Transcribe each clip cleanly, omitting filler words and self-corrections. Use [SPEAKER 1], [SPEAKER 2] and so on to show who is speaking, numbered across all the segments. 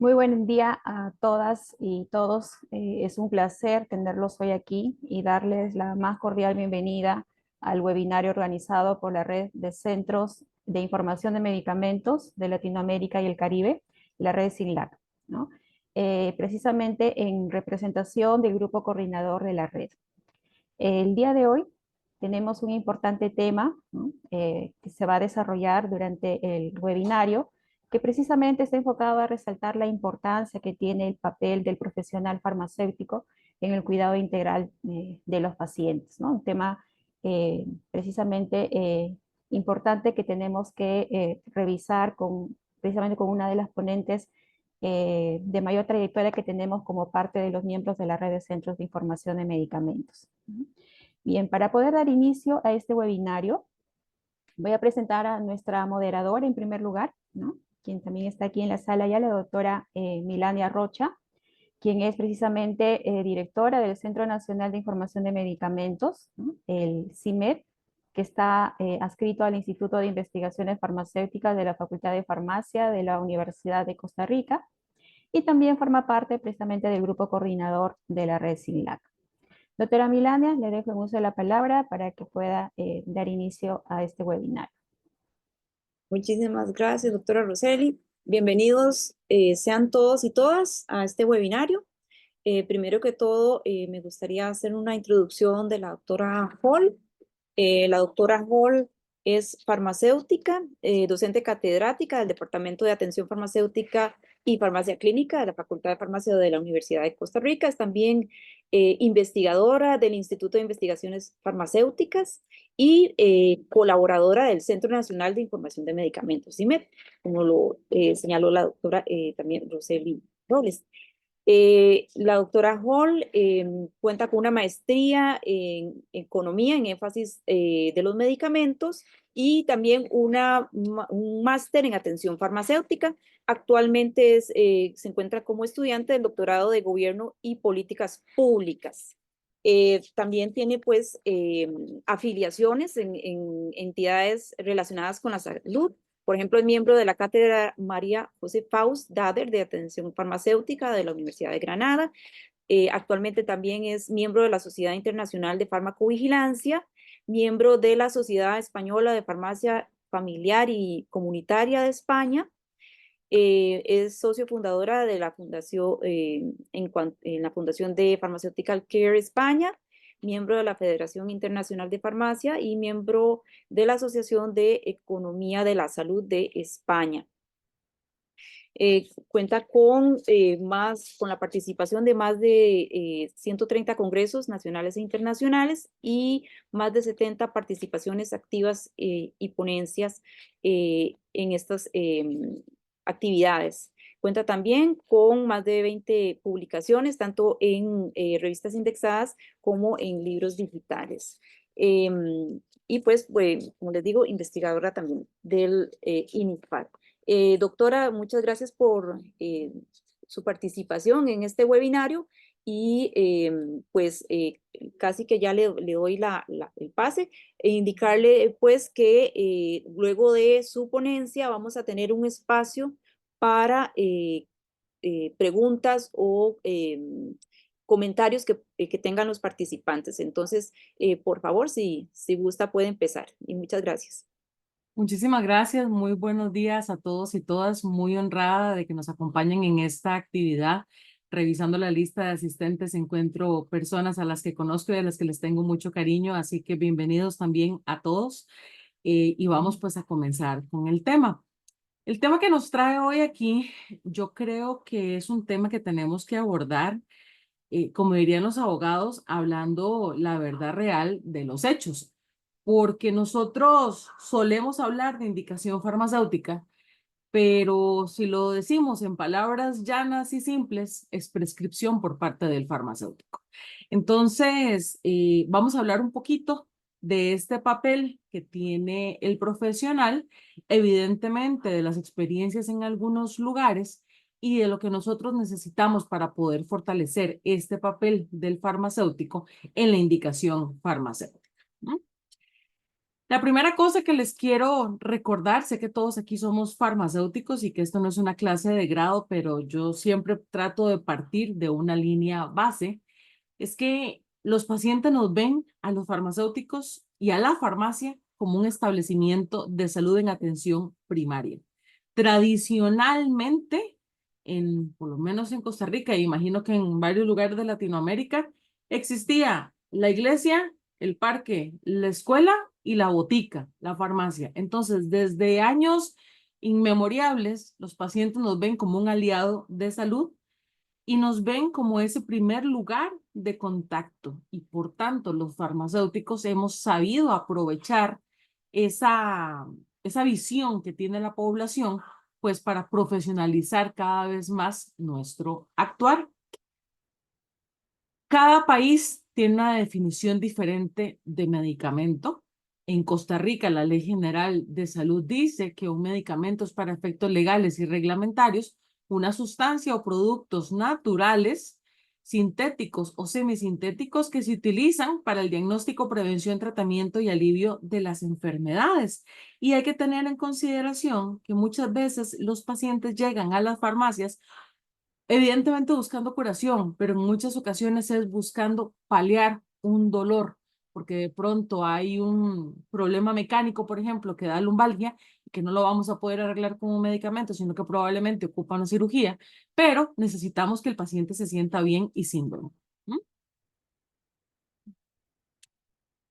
[SPEAKER 1] Muy buen día a todas y todos. Es un placer tenerlos hoy aquí y darles la más cordial bienvenida al webinario organizado por la Red de Centros de Información de Medicamentos de Latinoamérica y el Caribe, la red SINLAC, ¿no? Precisamente en representación del grupo coordinador de la red. El día de hoy tenemos un importante tema, ¿no? Que se va a desarrollar durante el webinario, que precisamente está enfocado a resaltar la importancia que tiene el papel del profesional farmacéutico en el cuidado integral de los pacientes, ¿no? Un tema precisamente importante que tenemos que revisar precisamente con una de las ponentes de mayor trayectoria que tenemos como parte de los miembros de la red de centros de información de medicamentos. Bien, para poder dar inicio a este webinario, voy a presentar a nuestra moderadora en primer lugar, ¿no? Quien también está aquí en la sala ya, la doctora Milania Rocha, quien es precisamente directora del Centro Nacional de Información de Medicamentos, ¿no? El CIMED, que está adscrito al Instituto de Investigaciones Farmacéuticas de la Facultad de Farmacia de la Universidad de Costa Rica, y también forma parte precisamente del grupo coordinador de la red SINLAC. Doctora Milania, le dejo el uso de la palabra para que pueda dar inicio a este webinar.
[SPEAKER 2] Muchísimas gracias, doctora Roseli. Bienvenidos sean todos y todas a este webinario. Primero que todo, me gustaría hacer una introducción de la doctora Hall. La doctora Hall es farmacéutica, docente catedrática del Departamento de Atención Farmacéutica y Farmacia Clínica de la Facultad de Farmacia de la Universidad de Costa Rica. Es también investigadora del Instituto de Investigaciones Farmacéuticas y colaboradora del Centro Nacional de Información de Medicamentos, CIMED, como lo señaló la doctora también Roseli Robles. La doctora Hall cuenta con una maestría en economía, en énfasis de los medicamentos, y también un máster en atención farmacéutica. Actualmente se encuentra como estudiante del doctorado de Gobierno y Políticas Públicas. También tiene pues afiliaciones en entidades relacionadas con la salud. Por ejemplo, es miembro de la Cátedra María José Faust Dader de Atención Farmacéutica de la Universidad de Granada. Actualmente también es miembro de la Sociedad Internacional de Farmacovigilancia, miembro de la Sociedad Española de Farmacia Familiar y Comunitaria de España. Es socio fundadora de la fundación, en la Fundación de Pharmaceutical Care España, miembro de la Federación Internacional de Farmacia y miembro de la Asociación de Economía de la Salud de España. Cuenta con la participación de más de 130 congresos nacionales e internacionales y más de 70 participaciones activas y ponencias en estas actividades. Cuenta también con más de 20 publicaciones, tanto en revistas indexadas como en libros digitales. Y pues, como les digo, investigadora también del INIFAR. Doctora, muchas gracias por su participación en este webinario y pues casi que ya le doy el pase e indicarle pues que luego de su ponencia vamos a tener un espacio para preguntas o comentarios que tengan los participantes. Entonces, por favor, si gusta, puede empezar. Y muchas gracias.
[SPEAKER 3] Muchísimas gracias, muy buenos días a todos y todas, muy honrada de que nos acompañen en esta actividad. Revisando la lista de asistentes encuentro personas a las que conozco y a las que les tengo mucho cariño, así que bienvenidos también a todos y vamos pues a comenzar con el tema. El tema que nos trae hoy aquí, yo creo que es un tema que tenemos que abordar, como dirían los abogados, hablando la verdad real de los hechos, porque nosotros solemos hablar de indicación farmacéutica, pero si lo decimos en palabras llanas y simples, es prescripción por parte del farmacéutico. Entonces, vamos a hablar un poquito de este papel que tiene el profesional, evidentemente de las experiencias en algunos lugares y de lo que nosotros necesitamos para poder fortalecer este papel del farmacéutico en la indicación farmacéutica, ¿no? La primera cosa que les quiero recordar, sé que todos aquí somos farmacéuticos y que esto no es una clase de grado, pero yo siempre trato de partir de una línea base, es que los pacientes nos ven a los farmacéuticos y a la farmacia como un establecimiento de salud en atención primaria. Tradicionalmente, por lo menos en Costa Rica, y imagino que en varios lugares de Latinoamérica, existía la iglesia, el parque, la escuela y la botica, la farmacia. Entonces, desde años inmemorables, los pacientes nos ven como un aliado de salud y nos ven como ese primer lugar de contacto. Y por tanto, los farmacéuticos hemos sabido aprovechar esa, esa visión que tiene la población, pues para profesionalizar cada vez más nuestro actuar. Cada país tiene una definición diferente de medicamento. En Costa Rica, la Ley General de Salud dice que un medicamento es para efectos legales y reglamentarios una sustancia o productos naturales, sintéticos o semisintéticos que se utilizan para el diagnóstico, prevención, tratamiento y alivio de las enfermedades. Y hay que tener en consideración que muchas veces los pacientes llegan a las farmacias evidentemente buscando curación, pero en muchas ocasiones es buscando paliar un dolor, porque de pronto hay un problema mecánico, por ejemplo, que da lumbalgia, y que no lo vamos a poder arreglar con un medicamento, sino que probablemente ocupa una cirugía, pero necesitamos que el paciente se sienta bien y sin dolor.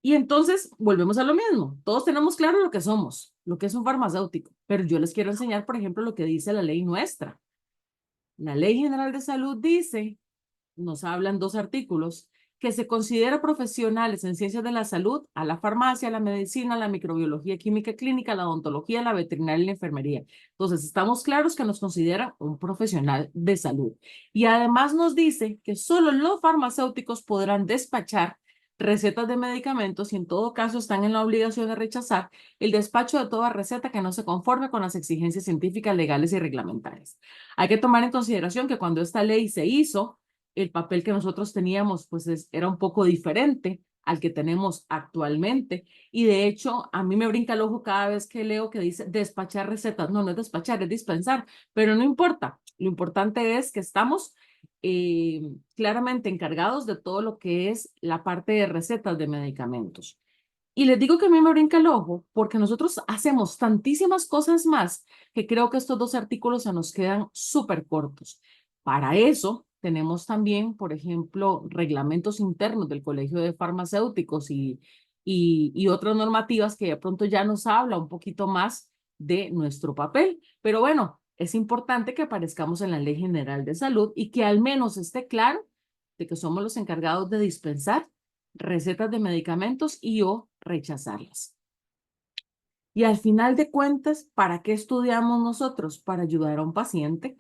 [SPEAKER 3] Y entonces volvemos a lo mismo. Todos tenemos claro lo que somos, lo que es un farmacéutico, pero yo les quiero enseñar, por ejemplo, lo que dice la ley nuestra. La Ley General de Salud dice, nos hablan dos artículos, que se considera profesionales en ciencias de la salud a la farmacia, la medicina, la microbiología química clínica, la odontología, la veterinaria y la enfermería. Entonces, estamos claros que nos considera un profesional de salud. Y además nos dice que solo los farmacéuticos podrán despachar recetas de medicamentos y en todo caso están en la obligación de rechazar el despacho de toda receta que no se conforme con las exigencias científicas, legales y reglamentarias. Hay que tomar en consideración que cuando esta ley se hizo, el papel que nosotros teníamos pues era un poco diferente al que tenemos actualmente. Y de hecho, a mí me brinca el ojo cada vez que leo que dice despachar recetas. No, no es despachar, es dispensar, pero no importa. Lo importante es que estamos claramente encargados de todo lo que es la parte de recetas de medicamentos. Y les digo que a mí me brinca el ojo porque nosotros hacemos tantísimas cosas más que creo que estos dos artículos se nos quedan súper cortos. Para eso tenemos también, por ejemplo, reglamentos internos del Colegio de Farmacéuticos y otras normativas que de pronto ya nos habla un poquito más de nuestro papel. Pero bueno, es importante que aparezcamos en la Ley General de Salud y que al menos esté claro de que somos los encargados de dispensar recetas de medicamentos y o rechazarlas. Y al final de cuentas, ¿para qué estudiamos nosotros? Para ayudar a un paciente.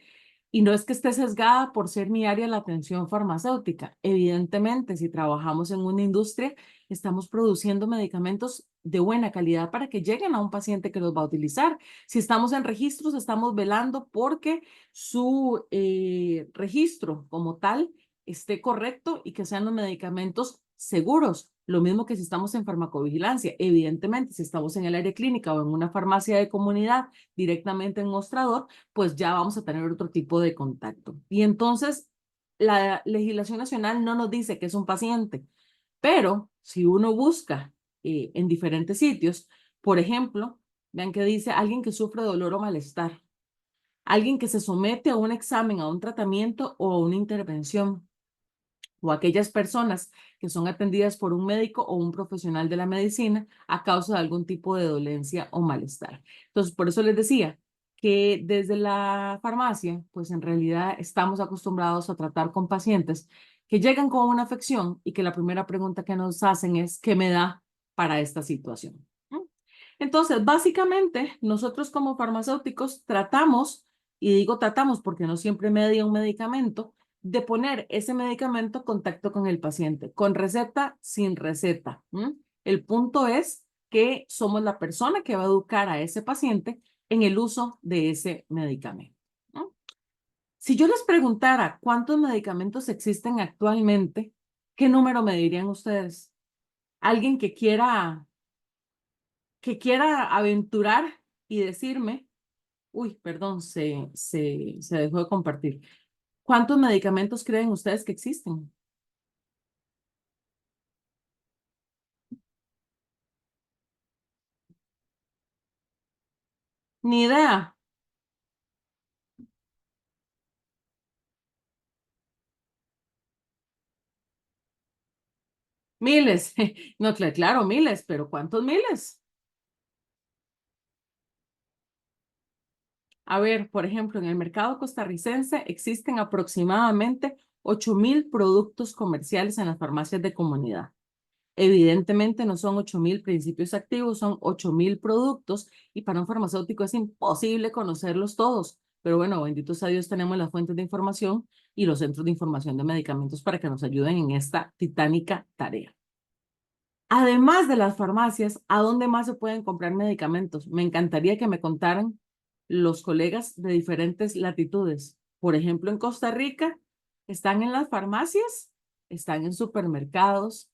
[SPEAKER 3] Y no es que esté sesgada por ser mi área la atención farmacéutica. Evidentemente, si trabajamos en una industria, estamos produciendo medicamentos de buena calidad para que lleguen a un paciente que los va a utilizar. Si estamos en registros, estamos velando porque su registro como tal esté correcto y que sean los medicamentos seguros. Lo mismo que si estamos en farmacovigilancia. Evidentemente, si estamos en el área clínica o en una farmacia de comunidad directamente en mostrador, pues ya vamos a tener otro tipo de contacto. Y entonces, la legislación nacional no nos dice que es un paciente, pero si uno busca en diferentes sitios, por ejemplo, vean que dice alguien que sufre dolor o malestar, alguien que se somete a un examen, a un tratamiento o a una intervención, o aquellas personas que son atendidas por un médico o un profesional de la medicina a causa de algún tipo de dolencia o malestar. Entonces, por eso les decía que desde la farmacia, pues en realidad estamos acostumbrados a tratar con pacientes que llegan con una afección y que la primera pregunta que nos hacen es, ¿qué me da para esta situación? Entonces, básicamente, nosotros como farmacéuticos tratamos, y digo tratamos porque no siempre media un medicamento, de poner ese medicamento en contacto con el paciente, con receta, sin receta. El punto es que somos la persona que va a educar a ese paciente en el uso de ese medicamento. Si yo les preguntara cuántos medicamentos existen actualmente, ¿qué número me dirían ustedes? Alguien que quiera que quiera aventurar y decirme, uy, perdón, se dejó de compartir. ¿Cuántos medicamentos creen ustedes que existen? Ni idea. Miles. No, claro, miles, pero ¿cuántos miles? A ver, por ejemplo, en el mercado costarricense existen aproximadamente 8.000 productos comerciales en las farmacias de comunidad. Evidentemente no son 8.000 principios activos, son 8.000 productos y para un farmacéutico es imposible conocerlos todos. Pero bueno, benditos a Dios tenemos las fuentes de información y los centros de información de medicamentos para que nos ayuden en esta titánica tarea. Además de las farmacias, ¿a dónde más se pueden comprar medicamentos? Me encantaría que me contaran los colegas de diferentes latitudes. Por ejemplo, en Costa Rica, están en las farmacias, están en supermercados,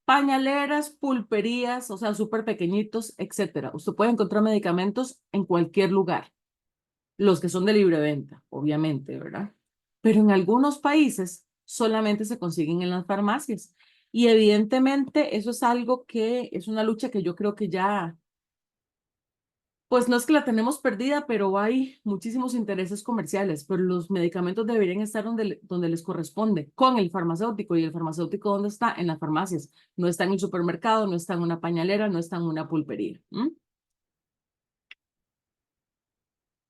[SPEAKER 3] pañaleras, pulperías, o sea, súper pequeñitos, etcétera. Usted puede encontrar medicamentos en cualquier lugar, los que son de libre venta, obviamente, ¿verdad? Pero en algunos países solamente se consiguen en las farmacias. Y evidentemente eso es algo que es una lucha que yo creo que ya, pues no es que la tenemos perdida, pero hay muchísimos intereses comerciales, pero los medicamentos deberían estar donde les corresponde, con el farmacéutico. ¿Y el farmacéutico dónde está? En las farmacias. No está en el supermercado, no está en una pañalera, no está en una pulpería.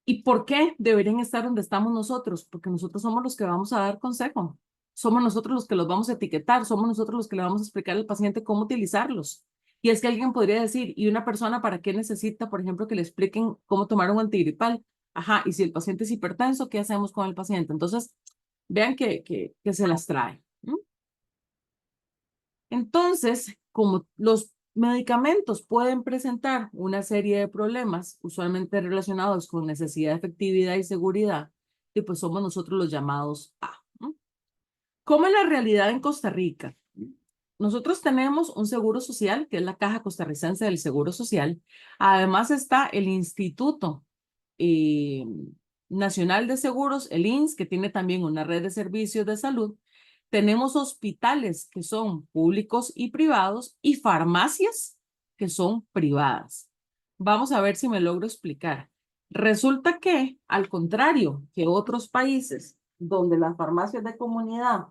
[SPEAKER 3] ¿Y por qué deberían estar donde estamos nosotros? Porque nosotros somos los que vamos a dar consejo. Somos nosotros los que los vamos a etiquetar, somos nosotros los que le vamos a explicar al paciente cómo utilizarlos. Y es que alguien podría decir, ¿y una persona para qué necesita, por ejemplo, que le expliquen cómo tomar un antigripal? Ajá, y si el paciente es hipertenso, ¿qué hacemos con el paciente? Entonces, vean que se las trae. Entonces, como los medicamentos pueden presentar una serie de problemas, usualmente relacionados con necesidad de efectividad y seguridad, y pues somos nosotros los llamados a. ¿Cómo es la realidad en Costa Rica? Nosotros tenemos un seguro social, que es la Caja Costarricense del Seguro Social. Además está el Instituto eh, Nacional de Seguros, el INS, que tiene también una red de servicios de salud. Tenemos hospitales que son públicos y privados y farmacias que son privadas. Vamos a ver si me logro explicar. Resulta que, al contrario que otros países donde las farmacias de comunidad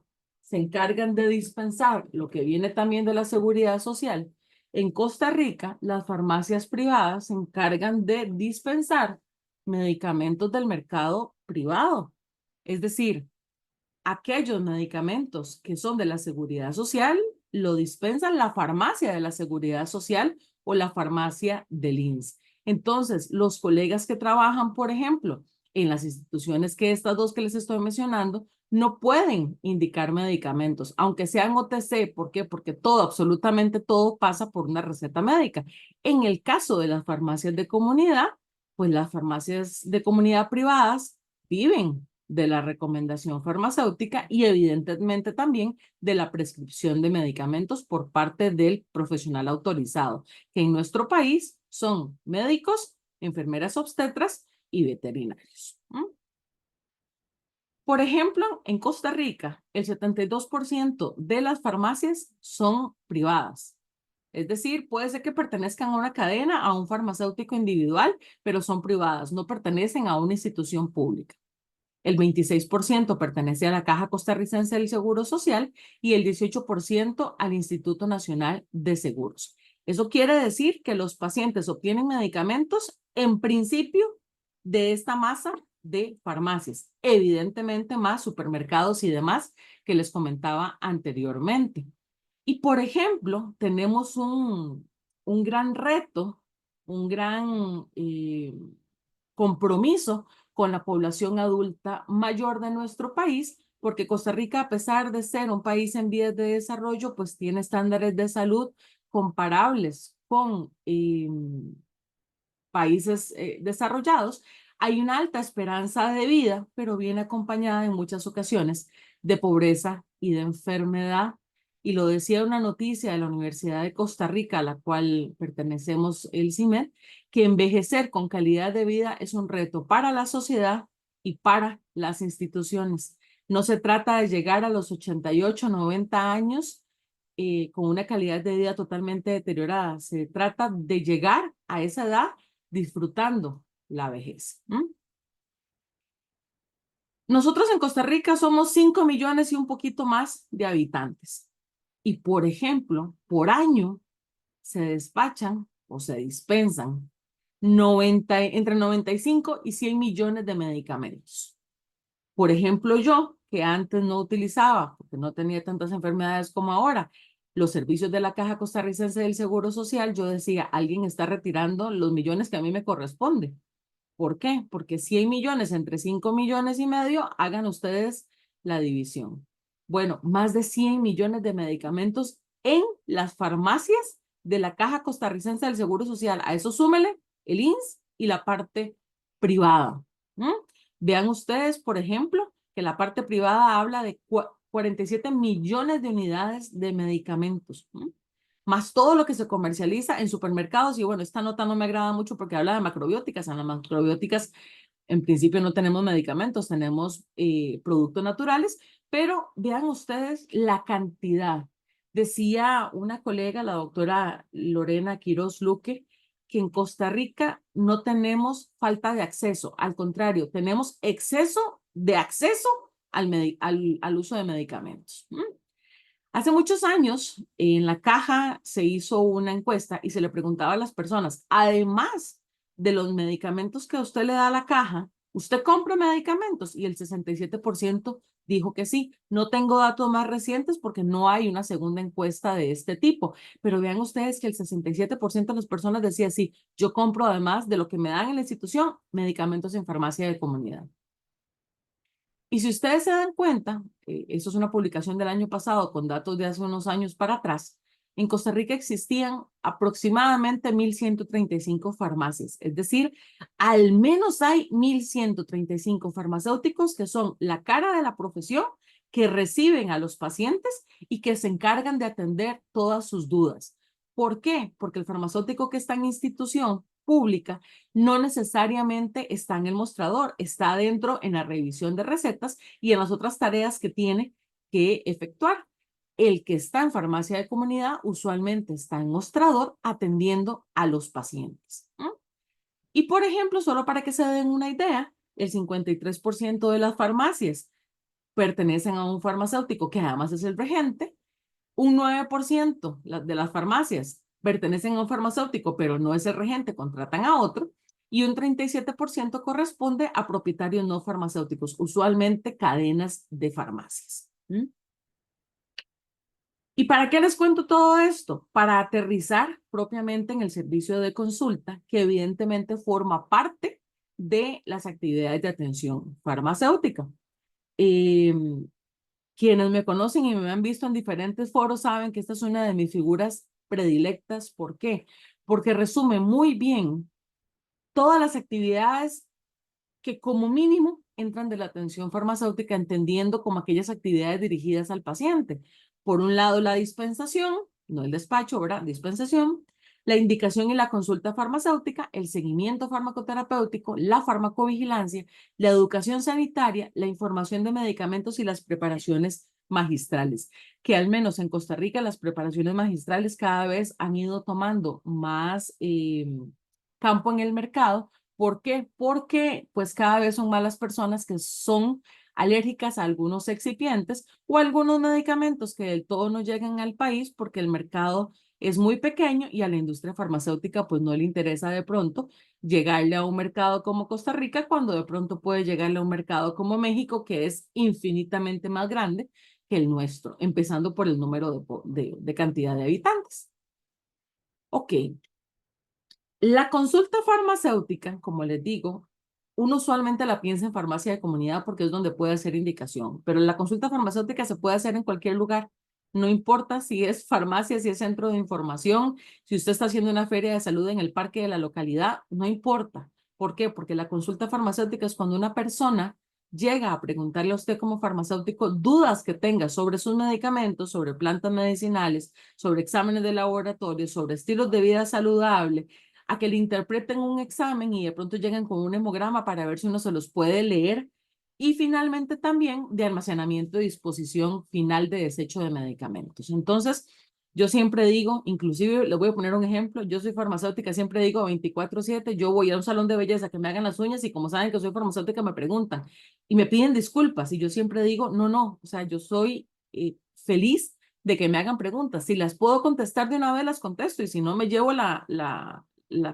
[SPEAKER 3] se encargan de dispensar lo que viene también de la seguridad social, en Costa Rica las farmacias privadas se encargan de dispensar medicamentos del mercado privado. Es decir, aquellos medicamentos que son de la seguridad social lo dispensan la farmacia de la seguridad social o la farmacia del INS. Entonces, los colegas que trabajan, por ejemplo, en las instituciones que estas dos que les estoy mencionando, no pueden indicar medicamentos, aunque sean OTC. ¿Por qué? Porque todo, absolutamente todo pasa por una receta médica. En el caso de las farmacias de comunidad, pues las farmacias de comunidad privadas viven de la recomendación farmacéutica y evidentemente también de la prescripción de medicamentos por parte del profesional autorizado, que en nuestro país son médicos, enfermeras obstetras y veterinarios. Por ejemplo, en Costa Rica, el 72% de las farmacias son privadas. Es decir, puede ser que pertenezcan a una cadena, a un farmacéutico individual, pero son privadas, no pertenecen a una institución pública. El 26% pertenece a la Caja Costarricense del Seguro Social y el 18% al Instituto Nacional de Seguros. Eso quiere decir que los pacientes obtienen medicamentos en principio de esta masa de farmacias, evidentemente más supermercados y demás que les comentaba anteriormente. Y por ejemplo, tenemos un gran reto, un gran compromiso con la población adulta mayor de nuestro país, porque Costa Rica, a pesar de ser un país en vías de desarrollo, pues tiene estándares de salud comparables con países desarrollados. Hay una alta esperanza de vida, pero viene acompañada en muchas ocasiones de pobreza y de enfermedad. y lo decía una noticia de la Universidad de Costa Rica, a la cual pertenecemos el CIMED, que envejecer con calidad de vida es un reto para la sociedad y para las instituciones. No se trata de llegar a los 88, 90 años con una calidad de vida totalmente deteriorada. Se trata de llegar a esa edad disfrutando la vejez. Nosotros en Costa Rica somos 5 millones y un poquito más de habitantes. Y, por ejemplo, por año se despachan o se dispensan entre 95 y 100 millones de medicamentos. Por ejemplo, yo, que antes no utilizaba, porque no tenía tantas enfermedades como ahora, los servicios de la Caja Costarricense del Seguro Social, yo decía, alguien está retirando los millones que a mí me corresponden. ¿Por qué? Porque 100 millones entre 5 millones y medio, hagan ustedes la división. Bueno, más de 100 millones de medicamentos en las farmacias de la Caja Costarricense del Seguro Social. A eso súmele el INSS y la parte privada. Vean ustedes, por ejemplo, que la parte privada habla de 47 millones de unidades de medicamentos, más todo lo que se comercializa en supermercados. Y bueno, esta nota no me agrada mucho porque habla de macrobióticas. En las macrobióticas, en principio, no tenemos medicamentos, tenemos productos naturales, pero vean ustedes la cantidad. Decía una colega, la doctora Lorena Quiroz Luque, que en Costa Rica no tenemos falta de acceso, al contrario, tenemos exceso de acceso al uso de medicamentos. Hace muchos años, en la Caja se hizo una encuesta y se le preguntaba a las personas, además de los medicamentos que usted le da a la Caja, ¿usted compra medicamentos? Y el 67% dijo que sí. No tengo datos más recientes porque no hay una segunda encuesta de este tipo, pero vean ustedes que el 67% de las personas decía sí, yo compro además de lo que me dan en la institución, medicamentos en farmacia de comunidad. Y si ustedes se dan cuenta, eso es una publicación del año pasado con datos de hace unos años para atrás, en Costa Rica existían aproximadamente 1.135 farmacias, es decir, al menos hay 1.135 farmacéuticos que son la cara de la profesión, que reciben a los pacientes y que se encargan de atender todas sus dudas. ¿Por qué? Porque el farmacéutico que está en institución pública no necesariamente está en el mostrador, está adentro en la revisión de recetas y en las otras tareas que tiene que efectuar. El que está en farmacia de comunidad usualmente está en mostrador atendiendo a los pacientes. Y por ejemplo, solo para que se den una idea, el 53% de las farmacias pertenecen a un farmacéutico que además es el regente, un 9% de las farmacias pertenecen a un farmacéutico, pero no es el regente, contratan a otro, y un 37% corresponde a propietarios no farmacéuticos, usualmente cadenas de farmacias. ¿Y para qué les cuento todo esto? Para aterrizar propiamente en el servicio de consulta, que evidentemente forma parte de las actividades de atención farmacéutica. Quienes me conocen y me han visto en diferentes foros saben que esta es una de mis figuras predilectas. ¿Por qué? Porque resume muy bien todas las actividades que como mínimo entran de la atención farmacéutica, entendiendo como aquellas actividades dirigidas al paciente. Por un lado, la dispensación, no el despacho, ¿verdad? Dispensación, la indicación y la consulta farmacéutica, el seguimiento farmacoterapéutico, la farmacovigilancia, la educación sanitaria, la información de medicamentos y las preparaciones magistrales, que al menos en Costa Rica las preparaciones magistrales cada vez han ido tomando más campo en el mercado. ¿Por qué? Porque pues cada vez son más las personas que son alérgicas a algunos excipientes o algunos medicamentos que del todo no llegan al país porque el mercado es muy pequeño y a la industria farmacéutica pues no le interesa de pronto llegarle a un mercado como Costa Rica cuando de pronto puede llegarle a un mercado como México que es infinitamente más grande que el nuestro, empezando por el número de cantidad de habitantes. Ok. La consulta farmacéutica, como les digo, uno usualmente la piensa en farmacia de comunidad porque es donde puede hacer indicación, pero la consulta farmacéutica se puede hacer en cualquier lugar. No importa si es farmacia, si es centro de información, si usted está haciendo una feria de salud en el parque de la localidad, no importa. ¿Por qué? Porque la consulta farmacéutica es cuando una persona llega a preguntarle a usted como farmacéutico dudas que tenga sobre sus medicamentos, sobre plantas medicinales, sobre exámenes de laboratorio, sobre estilos de vida saludable, a que le interpreten un examen y de pronto lleguen con un hemograma para ver si uno se los puede leer. Y finalmente también de almacenamiento y disposición final de desecho de medicamentos. Entonces, yo siempre digo, inclusive les voy a poner un ejemplo, yo soy farmacéutica, siempre digo 24/7, yo voy a un salón de belleza que me hagan las uñas y como saben que soy farmacéutica me preguntan y me piden disculpas y yo siempre digo, no, o sea, yo soy feliz de que me hagan preguntas. Si las puedo contestar de una vez, las contesto y si no, me llevo la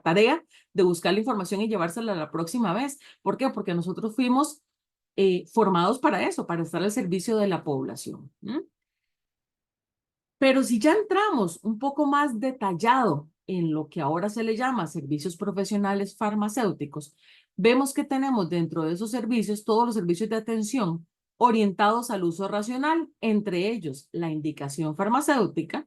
[SPEAKER 3] tarea de buscar la información y llevársela la próxima vez. ¿Por qué? Porque nosotros fuimos formados para eso, para estar al servicio de la población. Pero si ya entramos un poco más detallado en lo que ahora se le llama servicios profesionales farmacéuticos, vemos que tenemos dentro de esos servicios todos los servicios de atención orientados al uso racional, entre ellos la indicación farmacéutica,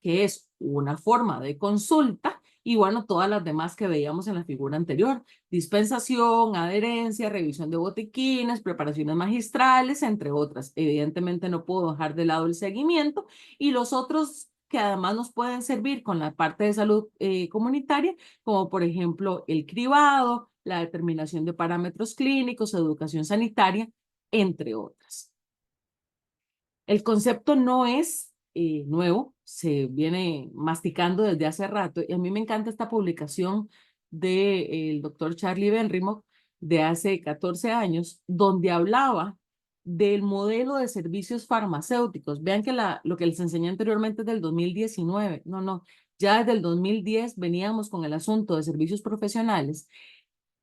[SPEAKER 3] que es una forma de consulta, y bueno, todas las demás que veíamos en la figura anterior, dispensación, adherencia, revisión de botiquines, preparaciones magistrales, entre otras. Evidentemente no puedo dejar de lado el seguimiento y los otros que además nos pueden servir con la parte de salud comunitaria, como por ejemplo el cribado, la determinación de parámetros clínicos, educación sanitaria, entre otras. El concepto no es nuevo, se viene masticando desde hace rato y a mí me encanta esta publicación del doctor Charlie Benrimo de hace 14 años, donde hablaba del modelo de servicios farmacéuticos. Vean que lo que les enseñé anteriormente es del 2019. No, ya desde el 2010 veníamos con el asunto de servicios profesionales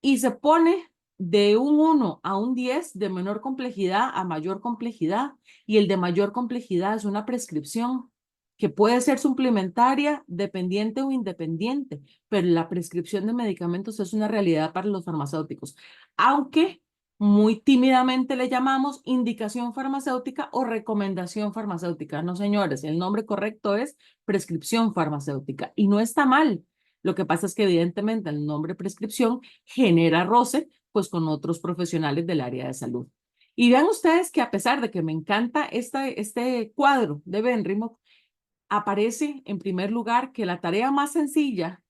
[SPEAKER 3] y se pone de un 1 a un 10 de menor complejidad a mayor complejidad, y el de mayor complejidad es una prescripción que puede ser suplementaria, dependiente o independiente, pero la prescripción de medicamentos es una realidad para los farmacéuticos, aunque muy tímidamente le llamamos indicación farmacéutica o recomendación farmacéutica. No, señores, el nombre correcto es prescripción farmacéutica y no está mal. Lo que pasa es que evidentemente el nombre prescripción genera roce pues con otros profesionales del área de salud. Y vean ustedes que a pesar de que me encanta este cuadro de Benrimo, aparece en primer lugar que la tarea más sencilla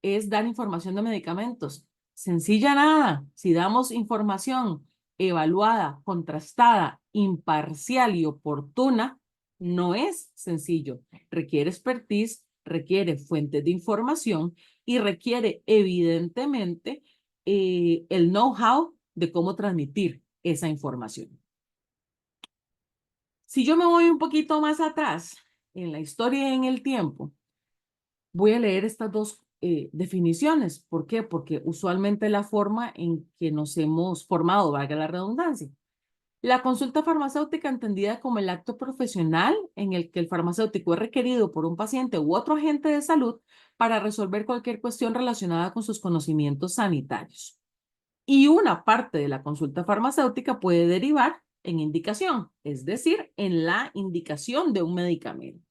[SPEAKER 3] es dar información de medicamentos. Sencilla nada, si damos información evaluada, contrastada, imparcial y oportuna, no es sencillo. Requiere expertise, requiere fuentes de información y requiere evidentemente el know-how de cómo transmitir esa información. Si yo me voy un poquito más atrás en la historia y en el tiempo, voy a leer estas dos definiciones. ¿Por qué? Porque usualmente la forma en que nos hemos formado, valga la redundancia. La consulta farmacéutica entendida como el acto profesional en el que el farmacéutico es requerido por un paciente u otro agente de salud para resolver cualquier cuestión relacionada con sus conocimientos sanitarios. Y una parte de la consulta farmacéutica puede derivar en indicación, es decir, en la indicación de un medicamento.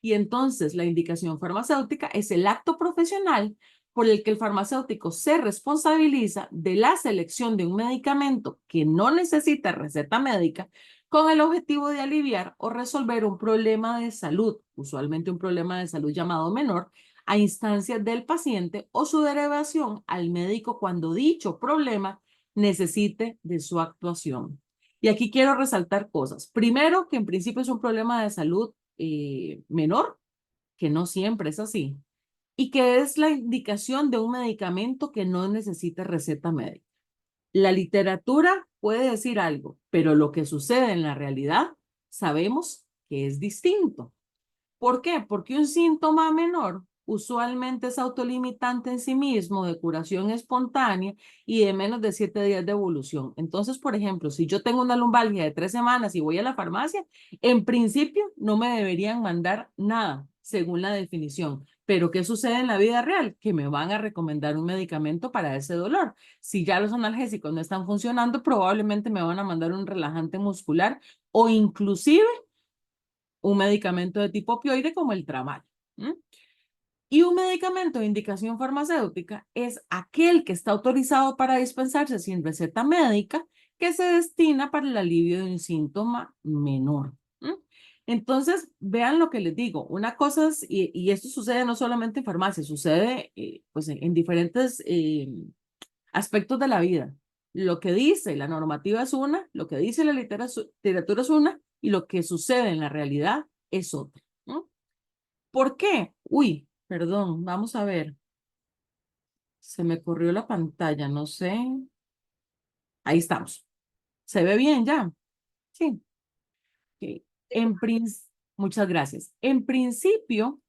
[SPEAKER 3] Y entonces la indicación farmacéutica es el acto profesional por el que el farmacéutico se responsabiliza de la selección de un medicamento que no necesita receta médica con el objetivo de aliviar o resolver un problema de salud, usualmente un problema de salud llamado menor, a instancias del paciente o su derivación al médico cuando dicho problema necesite de su actuación. Y aquí quiero resaltar cosas. Primero, que en principio es un problema de salud menor, que no siempre es así, y que es la indicación de un medicamento que no necesita receta médica. La literatura puede decir algo, pero lo que sucede en la realidad sabemos que es distinto. ¿Por qué? Porque un síntoma menor usualmente es autolimitante en sí mismo, de curación espontánea y de menos de 7 días de evolución. Entonces, por ejemplo, si yo tengo una lumbalgia de 3 semanas y voy a la farmacia, en principio no me deberían mandar nada, según la definición. Pero ¿qué sucede en la vida real? Que me van a recomendar un medicamento para ese dolor. Si ya los analgésicos no están funcionando, probablemente me van a mandar un relajante muscular o inclusive un medicamento de tipo opioide como el tramal. Y un medicamento de indicación farmacéutica es aquel que está autorizado para dispensarse sin receta médica, que se destina para el alivio de un síntoma menor. Entonces, vean lo que les digo. Una cosa es, y esto sucede no solamente en farmacia, sucede pues en diferentes aspectos de la vida. Lo que dice la normativa es una, lo que dice la literatura es una, y lo que sucede en la realidad es otra. ¿Por qué? Uy, perdón, vamos a ver. Se me corrió la pantalla, no sé. Ahí estamos. ¿Se ve bien ya? Sí. Ok. Muchas gracias. En principio,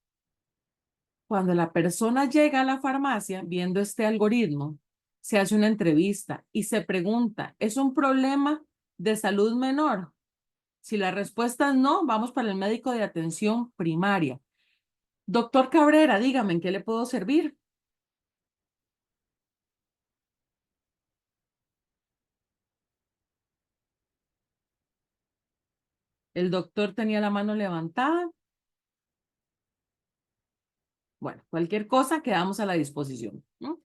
[SPEAKER 3] cuando la persona llega a la farmacia viendo este algoritmo, se hace una entrevista y se pregunta, ¿es un problema de salud menor? Si la respuesta es no, vamos para el médico de atención primaria. Doctor Cabrera, dígame, ¿en qué le puedo servir? El doctor tenía la mano levantada. Bueno, cualquier cosa quedamos a la disposición, ¿no?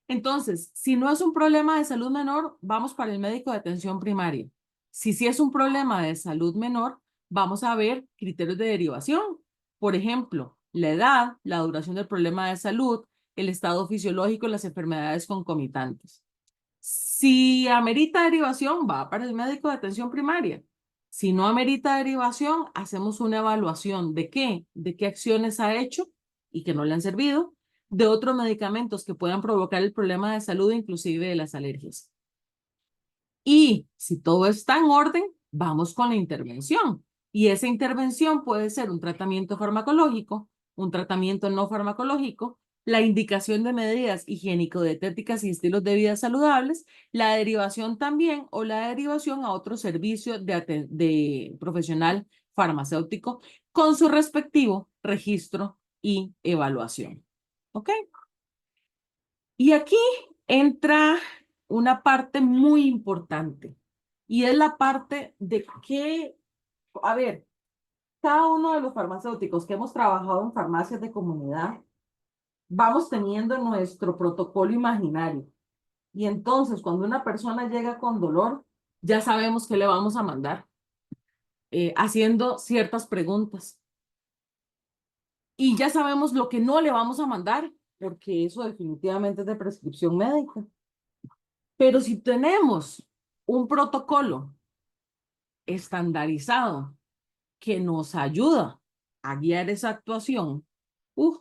[SPEAKER 3] Entonces, si no es un problema de salud menor, vamos para el médico de atención primaria. Si sí es un problema de salud menor, vamos a ver criterios de derivación. Por ejemplo, la edad, la duración del problema de salud, el estado fisiológico y las enfermedades concomitantes. Si amerita derivación, va para el médico de atención primaria. Si no amerita derivación, hacemos una evaluación de qué acciones ha hecho y que no le han servido, de otros medicamentos que puedan provocar el problema de salud, inclusive de las alergias. Y si todo está en orden, vamos con la intervención. Y esa intervención puede ser un tratamiento farmacológico, un tratamiento no farmacológico, la indicación de medidas higiénico-dietéticas y estilos de vida saludables, la derivación también o la derivación a otro servicio de profesional farmacéutico con su respectivo registro y evaluación. ¿Ok? Y aquí entra una parte muy importante y es la parte de que, a ver, cada uno de los farmacéuticos que hemos trabajado en farmacias de comunidad, vamos teniendo nuestro protocolo imaginario. Y entonces, cuando una persona llega con dolor, ya sabemos qué le vamos a mandar, haciendo ciertas preguntas. Y ya sabemos lo que no le vamos a mandar, porque eso definitivamente es de prescripción médica. Pero si tenemos un protocolo estandarizado que nos ayuda a guiar esa actuación,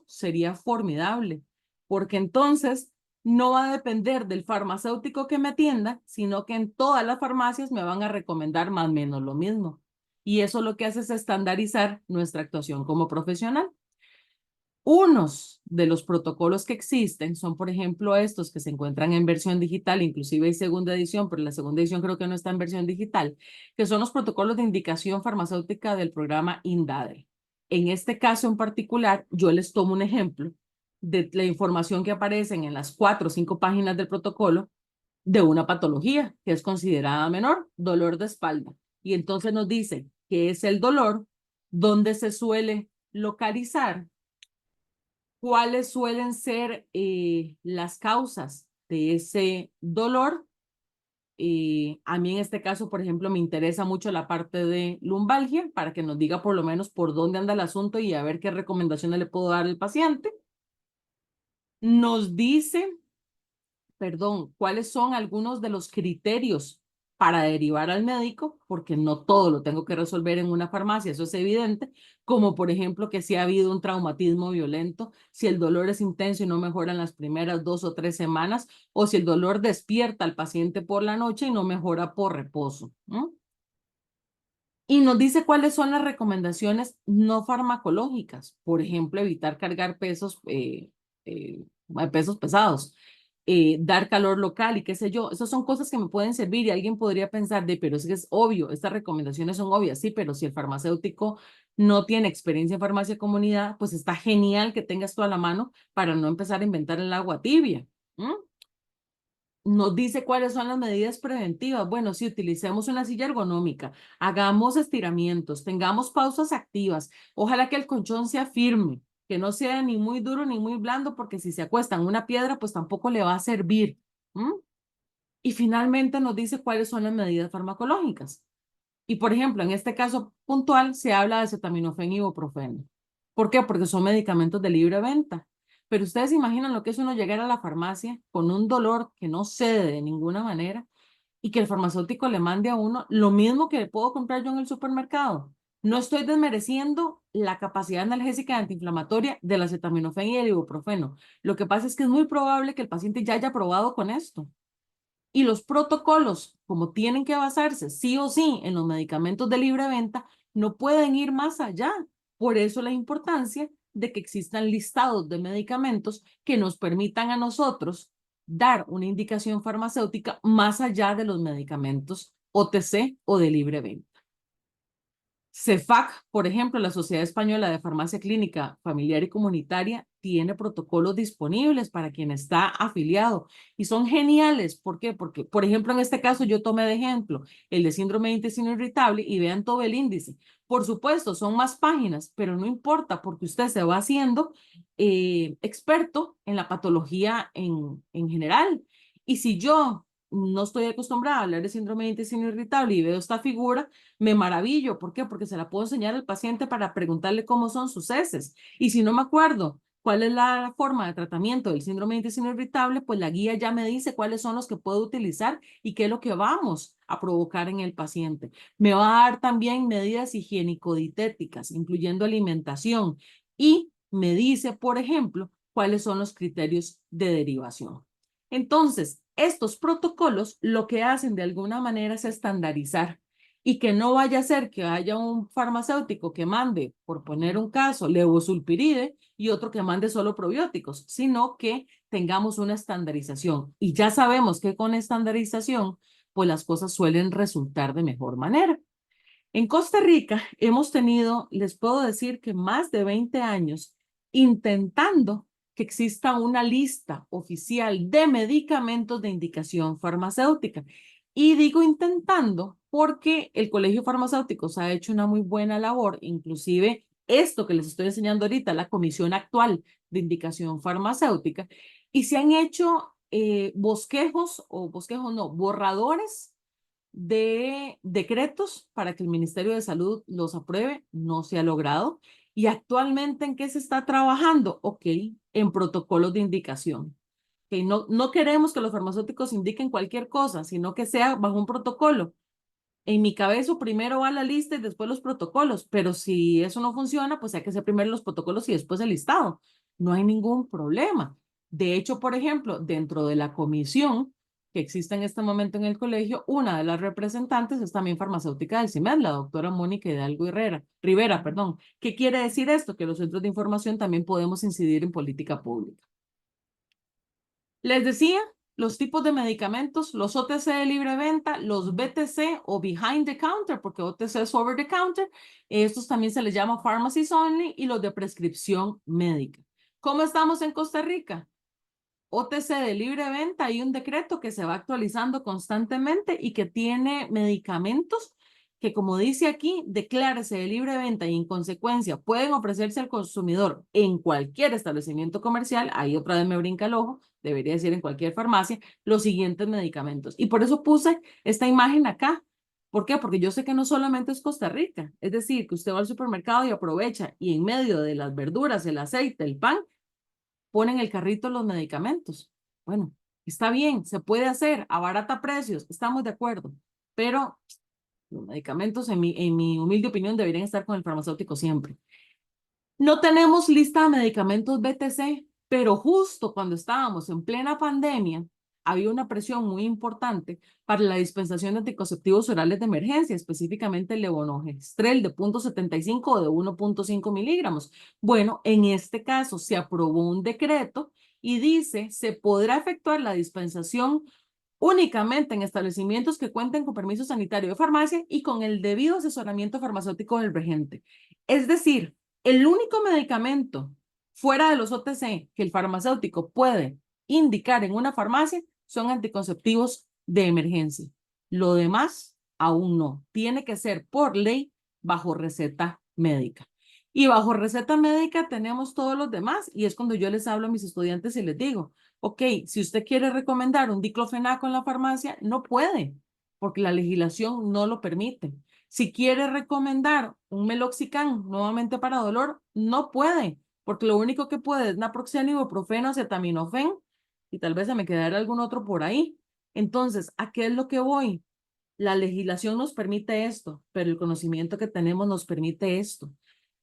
[SPEAKER 3] sería formidable, porque entonces no va a depender del farmacéutico que me atienda, sino que en todas las farmacias me van a recomendar más o menos lo mismo. Y eso lo que hace es estandarizar nuestra actuación como profesional. Unos de los protocolos que existen son, por ejemplo, estos que se encuentran en versión digital, inclusive hay segunda edición, pero la segunda edición creo que no está en versión digital, que son los protocolos de indicación farmacéutica del programa INDADE. En este caso en particular, yo les tomo un ejemplo de la información que aparece en las 4 o 5 páginas del protocolo de una patología que es considerada menor, dolor de espalda. Y entonces nos dice qué es el dolor, dónde se suele localizar, cuáles suelen ser las causas de ese dolor. A mí en este caso, por ejemplo, me interesa mucho la parte de lumbalgia para que nos diga por lo menos por dónde anda el asunto y a ver qué recomendaciones le puedo dar al paciente. Nos dice, perdón, cuáles son algunos de los criterios para derivar al médico, porque no todo lo tengo que resolver en una farmacia, eso es evidente, como por ejemplo que si ha habido un traumatismo violento, si el dolor es intenso y no mejora en las primeras 2 o 3 semanas, o si el dolor despierta al paciente por la noche y no mejora por reposo, ¿no? Y nos dice cuáles son las recomendaciones no farmacológicas, por ejemplo, evitar cargar pesos pesados, dar calor local y qué sé yo. Esas son cosas que me pueden servir y alguien podría pensar pero es que es obvio, estas recomendaciones son obvias, sí, pero si el farmacéutico no tiene experiencia en farmacia de comunidad, pues está genial que tengas todo a la mano para no empezar a inventar el agua tibia. Nos dice cuáles son las medidas preventivas. Bueno, si utilicemos una silla ergonómica, hagamos estiramientos, tengamos pausas activas. Ojalá que el colchón sea firme, que no sea ni muy duro ni muy blando, porque si se acuesta en una piedra, pues tampoco le va a servir. Y finalmente nos dice cuáles son las medidas farmacológicas. Y por ejemplo, en este caso puntual se habla de acetaminofén y ibuprofeno. ¿Por qué? Porque son medicamentos de libre venta. Pero ustedes se imaginan lo que es uno llegar a la farmacia con un dolor que no cede de ninguna manera y que el farmacéutico le mande a uno lo mismo que puedo comprar yo en el supermercado. No estoy desmereciendo la capacidad analgésica y antiinflamatoria del acetaminofén y el ibuprofeno. Lo que pasa es que es muy probable que el paciente ya haya probado con esto. Y los protocolos, como tienen que basarse sí o sí en los medicamentos de libre venta, no pueden ir más allá. Por eso la importancia de que existan listados de medicamentos que nos permitan a nosotros dar una indicación farmacéutica más allá de los medicamentos OTC o de libre venta. CEFAC, por ejemplo, la Sociedad Española de Farmacia Clínica Familiar y Comunitaria, tiene protocolos disponibles para quien está afiliado y son geniales. ¿Por qué? Porque, por ejemplo, en este caso yo tomé de ejemplo el de síndrome de intestino irritable y vean todo el índice. Por supuesto, son más páginas, pero no importa porque usted se va haciendo experto en la patología en general. Y si yo no estoy acostumbrada a hablar de síndrome de intestino irritable y veo esta figura, me maravillo. ¿Por qué? Porque se la puedo enseñar al paciente para preguntarle cómo son sus heces. Y si no me acuerdo cuál es la forma de tratamiento del síndrome de intestino irritable, pues la guía ya me dice cuáles son los que puedo utilizar y qué es lo que vamos a provocar en el paciente. Me va a dar también medidas higiénico-dietéticas, incluyendo alimentación. Y me dice, por ejemplo, cuáles son los criterios de derivación. Entonces, estos protocolos lo que hacen de alguna manera es estandarizar y que no vaya a ser que haya un farmacéutico que mande, por poner un caso, levosulpiride y otro que mande solo probióticos, sino que tengamos una estandarización. Y ya sabemos que con estandarización, pues las cosas suelen resultar de mejor manera. En Costa Rica hemos tenido, les puedo decir que más de 20 años intentando que exista una lista oficial de medicamentos de indicación farmacéutica. Y digo intentando porque el Colegio Farmacéuticos ha hecho una muy buena labor, inclusive esto que les estoy enseñando ahorita, la Comisión Actual de Indicación Farmacéutica, y se han hecho borradores de decretos para que el Ministerio de Salud los apruebe, no se ha logrado. ¿Y actualmente en qué se está trabajando? Ok, en protocolos de indicación. Okay, no queremos que los farmacéuticos indiquen cualquier cosa, sino que sea bajo un protocolo. En mi cabeza primero va la lista y después los protocolos, pero si eso no funciona, pues hay que hacer primero los protocolos y después el listado. No hay ningún problema. De hecho, por ejemplo, dentro de la comisión que existe en este momento en el colegio, una de las representantes es también farmacéutica del CIMED, la doctora Mónica Hidalgo Rivera, perdón. ¿Qué quiere decir esto? Que los centros de información también podemos incidir en política pública. Les decía, los tipos de medicamentos, los OTC de libre venta, los BTC o behind the counter, porque OTC es over the counter, estos también se les llama pharmacies only, y los de prescripción médica. ¿Cómo estamos en Costa Rica? OTC de libre venta, hay un decreto que se va actualizando constantemente y que tiene medicamentos que, como dice aquí, declárese de libre venta y en consecuencia pueden ofrecerse al consumidor en cualquier establecimiento comercial. Ahí otra vez me brinca el ojo, debería decir en cualquier farmacia, los siguientes medicamentos. Y por eso puse esta imagen acá. ¿Por qué? Porque yo sé que no solamente es Costa Rica, es decir, que usted va al supermercado y aprovecha y en medio de las verduras, el aceite, el pan, ponen el carrito los medicamentos. Bueno, está bien, se puede hacer, abarata precios, estamos de acuerdo, pero los medicamentos, en mi humilde opinión, deberían estar con el farmacéutico siempre. No tenemos lista de medicamentos BTC, pero justo cuando estábamos en plena pandemia, había una presión muy importante para la dispensación de anticonceptivos orales de emergencia, específicamente el levonorgestrel de 0.75 o de 1.5 miligramos. Bueno, en este caso se aprobó un decreto y dice, se podrá efectuar la dispensación únicamente en establecimientos que cuenten con permiso sanitario de farmacia y con el debido asesoramiento farmacéutico del regente. Es decir, el único medicamento fuera de los OTC que el farmacéutico puede indicar en una farmacia son anticonceptivos de emergencia. Lo demás, aún no. Tiene que ser por ley bajo receta médica. Y bajo receta médica tenemos todos los demás y es cuando yo les hablo a mis estudiantes y les digo, Ok, si usted quiere recomendar un diclofenaco en la farmacia, no puede, porque la legislación no lo permite. Si quiere recomendar un meloxicam nuevamente para dolor, no puede, porque lo único que puede es naproxeno, ibuprofeno, acetaminofén, y tal vez se me quedará algún otro por ahí. Entonces, ¿a qué es lo que voy? La legislación nos permite esto, pero el conocimiento que tenemos nos permite esto.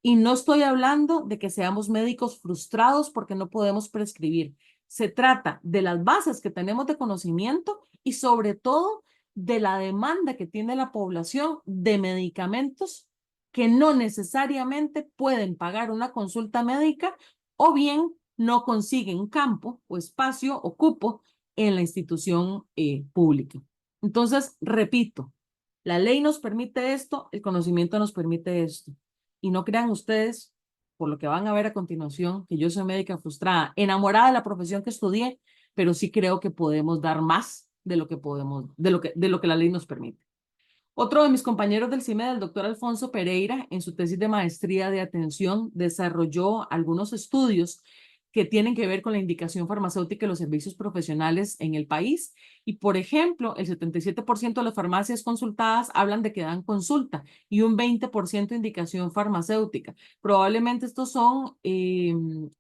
[SPEAKER 3] Y no estoy hablando de que seamos médicos frustrados porque no podemos prescribir. Se trata de las bases que tenemos de conocimiento y sobre todo de la demanda que tiene la población de medicamentos que no necesariamente pueden pagar una consulta médica o bien no consiguen campo o espacio o cupo en la institución pública. Entonces, repito, la ley nos permite esto, el conocimiento nos permite esto. Y no crean ustedes, por lo que van a ver a continuación, que yo soy médica frustrada, enamorada de la profesión que estudié, pero sí creo que podemos dar más de lo que podemos, de lo que la ley nos permite. Otro de mis compañeros del CIMED, el doctor Alfonso Pereira, en su tesis de maestría de atención, desarrolló algunos estudios que tienen que ver con la indicación farmacéutica y los servicios profesionales en el país. Y, por ejemplo, el 77% de las farmacias consultadas hablan de que dan consulta y un 20% indicación farmacéutica. Probablemente estos son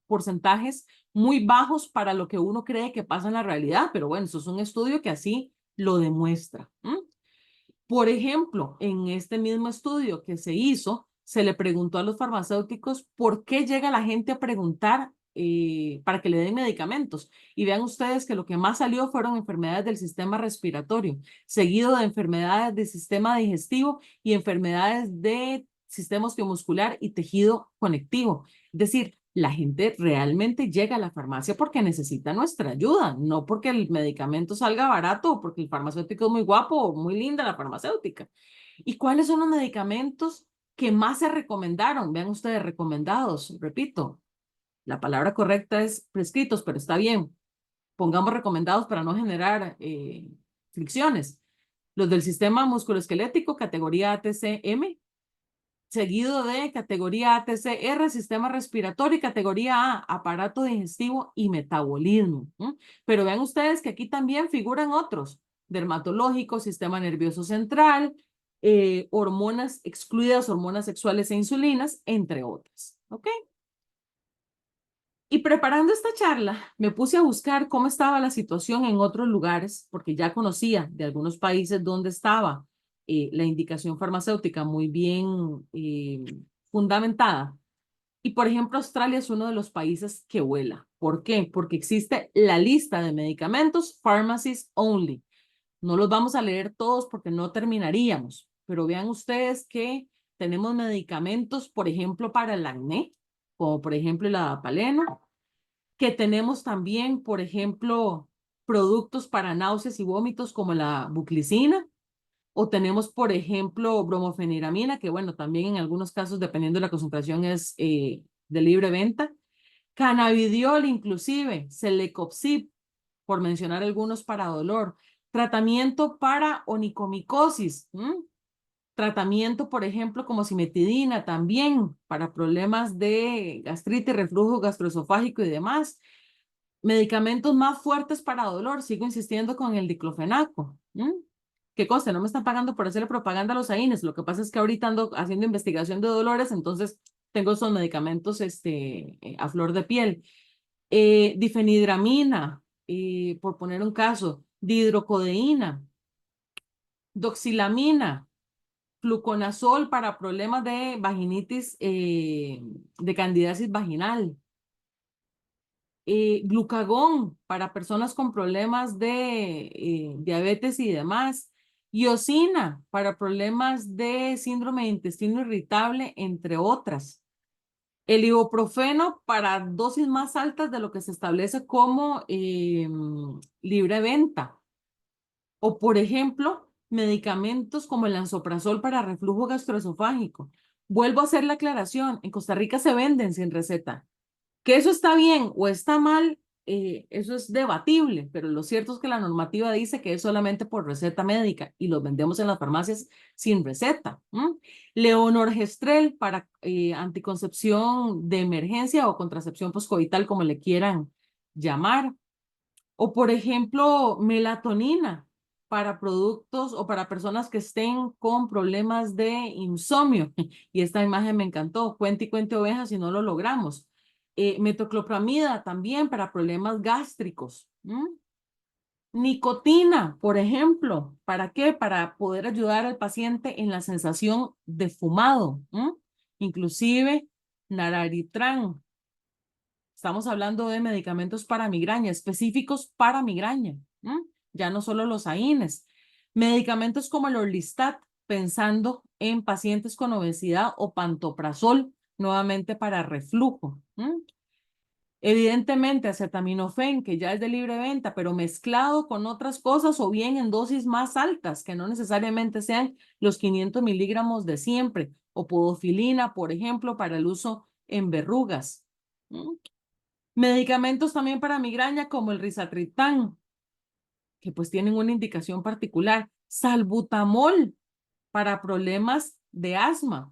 [SPEAKER 3] porcentajes muy bajos para lo que uno cree que pasa en la realidad, pero bueno, eso es un estudio que así lo demuestra. Por ejemplo, en este mismo estudio que se hizo, se le preguntó a los farmacéuticos por qué llega la gente a preguntar para que le den medicamentos. Y vean ustedes que lo que más salió fueron enfermedades del sistema respiratorio, seguido de enfermedades del sistema digestivo y enfermedades de sistema osteomuscular y tejido conectivo. Es decir, la gente realmente llega a la farmacia porque necesita nuestra ayuda, no porque el medicamento salga barato o porque el farmacéutico es muy guapo o muy linda la farmacéutica. ¿Y cuáles son los medicamentos que más se recomendaron? Vean ustedes, recomendados, repito, la palabra correcta es prescritos, pero está bien. Pongamos recomendados para no generar fricciones. Los del sistema musculoesquelético, categoría ATC-M, seguido de categoría ATCR, sistema respiratorio, y categoría A, aparato digestivo y metabolismo. Pero vean ustedes que aquí también figuran otros, dermatológico, sistema nervioso central, hormonas excluidas, hormonas sexuales e insulinas, entre otras. ¿Ok? Y preparando esta charla, me puse a buscar cómo estaba la situación en otros lugares, porque ya conocía de algunos países donde estaba la indicación farmacéutica muy bien fundamentada. Y, por ejemplo, Australia es uno de los países que vuela. ¿Por qué? Porque existe la lista de medicamentos Pharmacies Only. No los vamos a leer todos porque no terminaríamos, pero vean ustedes que tenemos medicamentos, por ejemplo, para el acné, como por ejemplo el adapaleno, que tenemos también, por ejemplo, productos para náuseas y vómitos como la buclicina, o tenemos, por ejemplo, bromofeniramina, que bueno, también en algunos casos, dependiendo de la concentración, es de libre venta. Cannabidiol, inclusive, Celecoxib, por mencionar algunos para dolor. Tratamiento para onicomicosis. Tratamiento, por ejemplo, como cimetidina, también para problemas de gastritis, reflujo gastroesofágico y demás. Medicamentos más fuertes para dolor, sigo insistiendo con el diclofenaco. ¿Qué cosa? No me están pagando por hacerle propaganda a los AINES. Lo que pasa es que ahorita ando haciendo investigación de dolores, entonces tengo esos medicamentos a flor de piel. Difenidramina, por poner un caso, dihidrocodeína, doxilamina, fluconazol para problemas de vaginitis, de candidiasis vaginal, glucagón para personas con problemas de diabetes y demás, iosina para problemas de síndrome de intestino irritable, entre otras. El ibuprofeno para dosis más altas de lo que se establece como libre venta. O, por ejemplo, medicamentos como el lansoprazol para reflujo gastroesofágico. Vuelvo a hacer la aclaración, en Costa Rica se venden sin receta. Que eso está bien o está mal, eso es debatible, pero lo cierto es que la normativa dice que es solamente por receta médica y los vendemos en las farmacias sin receta. Leonorgestrel para anticoncepción de emergencia o contracepción poscoital, como le quieran llamar. O por ejemplo, melatonina para productos o para personas que estén con problemas de insomnio. Y esta imagen me encantó. Cuente y cuente ovejas si no lo logramos. Metoclopramida también para problemas gástricos. Nicotina, por ejemplo, ¿para qué? Para poder ayudar al paciente en la sensación de fumado. Inclusive Nararitrán. Estamos hablando de medicamentos para migraña, específicos para migraña. Ya no solo los AINES. Medicamentos como el Orlistat, pensando en pacientes con obesidad, o pantoprazol, nuevamente para reflujo. Evidentemente, acetaminofén, que ya es de libre venta, pero mezclado con otras cosas o bien en dosis más altas, que no necesariamente sean los 500 miligramos de siempre, o podofilina, por ejemplo, para el uso en verrugas. Medicamentos también para migraña como el rizatriptán, que pues tienen una indicación particular. Salbutamol para problemas de asma,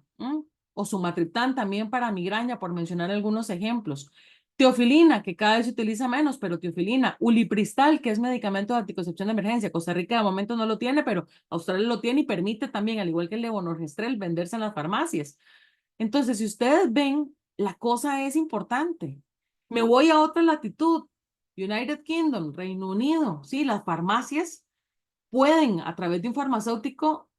[SPEAKER 3] o sumatriptán también para migraña, por mencionar algunos ejemplos. Teofilina, que cada vez se utiliza menos, pero teofilina. Ulipristal, que es medicamento de anticoncepción de emergencia. Costa Rica de momento no lo tiene, pero Australia lo tiene y permite también, al igual que el levonorgestrel, venderse en las farmacias. Entonces, si ustedes ven, la cosa es importante. Me voy a otra latitud. United Kingdom, Reino Unido. Sí, las farmacias pueden, a través de un farmacéutico,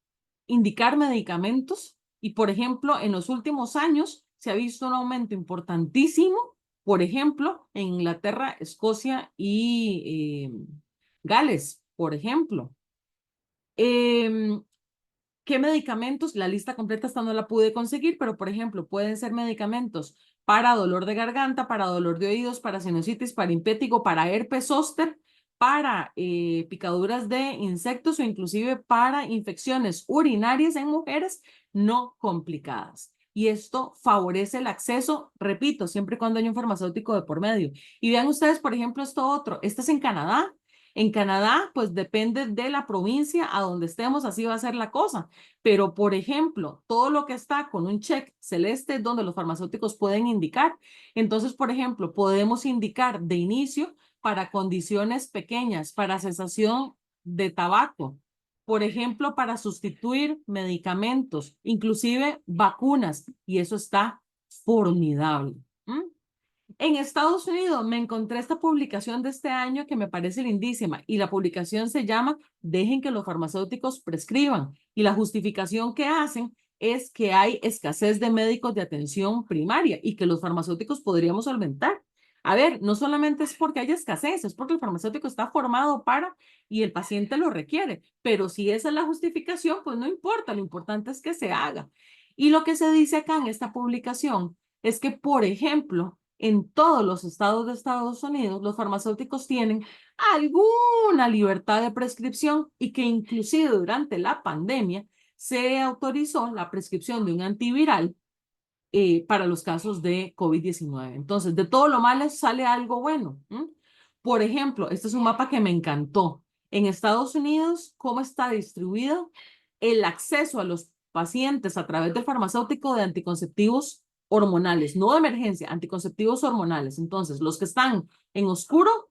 [SPEAKER 3] indicar medicamentos y, por ejemplo, en los últimos años se ha visto un aumento importantísimo, por ejemplo, en Inglaterra, Escocia y Gales, por ejemplo. ¿Qué medicamentos? La lista completa esta no la pude conseguir, pero por ejemplo, pueden ser medicamentos para dolor de garganta, para dolor de oídos, para sinusitis, para impétigo, para herpes zóster, para picaduras de insectos o inclusive para infecciones urinarias en mujeres no complicadas. Y esto favorece el acceso, repito, siempre y cuando hay un farmacéutico de por medio. Y vean ustedes, por ejemplo, esto otro. Este es en Canadá. En Canadá, pues depende de la provincia a donde estemos, así va a ser la cosa. Pero, por ejemplo, todo lo que está con un check celeste es donde los farmacéuticos pueden indicar. Entonces, por ejemplo, podemos indicar de inicio para condiciones pequeñas, para cesación de tabaco, por ejemplo, para sustituir medicamentos, inclusive vacunas, y eso está formidable. En Estados Unidos me encontré esta publicación de este año que me parece lindísima y la publicación se llama Dejen que los farmacéuticos prescriban y la justificación que hacen es que hay escasez de médicos de atención primaria y que los farmacéuticos podríamos solventar. A ver, no solamente es porque haya escasez, es porque el farmacéutico está formado para y el paciente lo requiere, pero si esa es la justificación, pues no importa, lo importante es que se haga. Y lo que se dice acá en esta publicación es que, por ejemplo, en todos los estados de Estados Unidos, los farmacéuticos tienen alguna libertad de prescripción y que inclusive durante la pandemia se autorizó la prescripción de un antiviral para los casos de COVID-19. Entonces, de todo lo malo sale algo bueno. Por ejemplo, este es un mapa que me encantó. En Estados Unidos, ¿cómo está distribuido el acceso a los pacientes a través del farmacéutico de anticonceptivos hormonales, no de emergencia, anticonceptivos hormonales? Entonces, los que están en oscuro,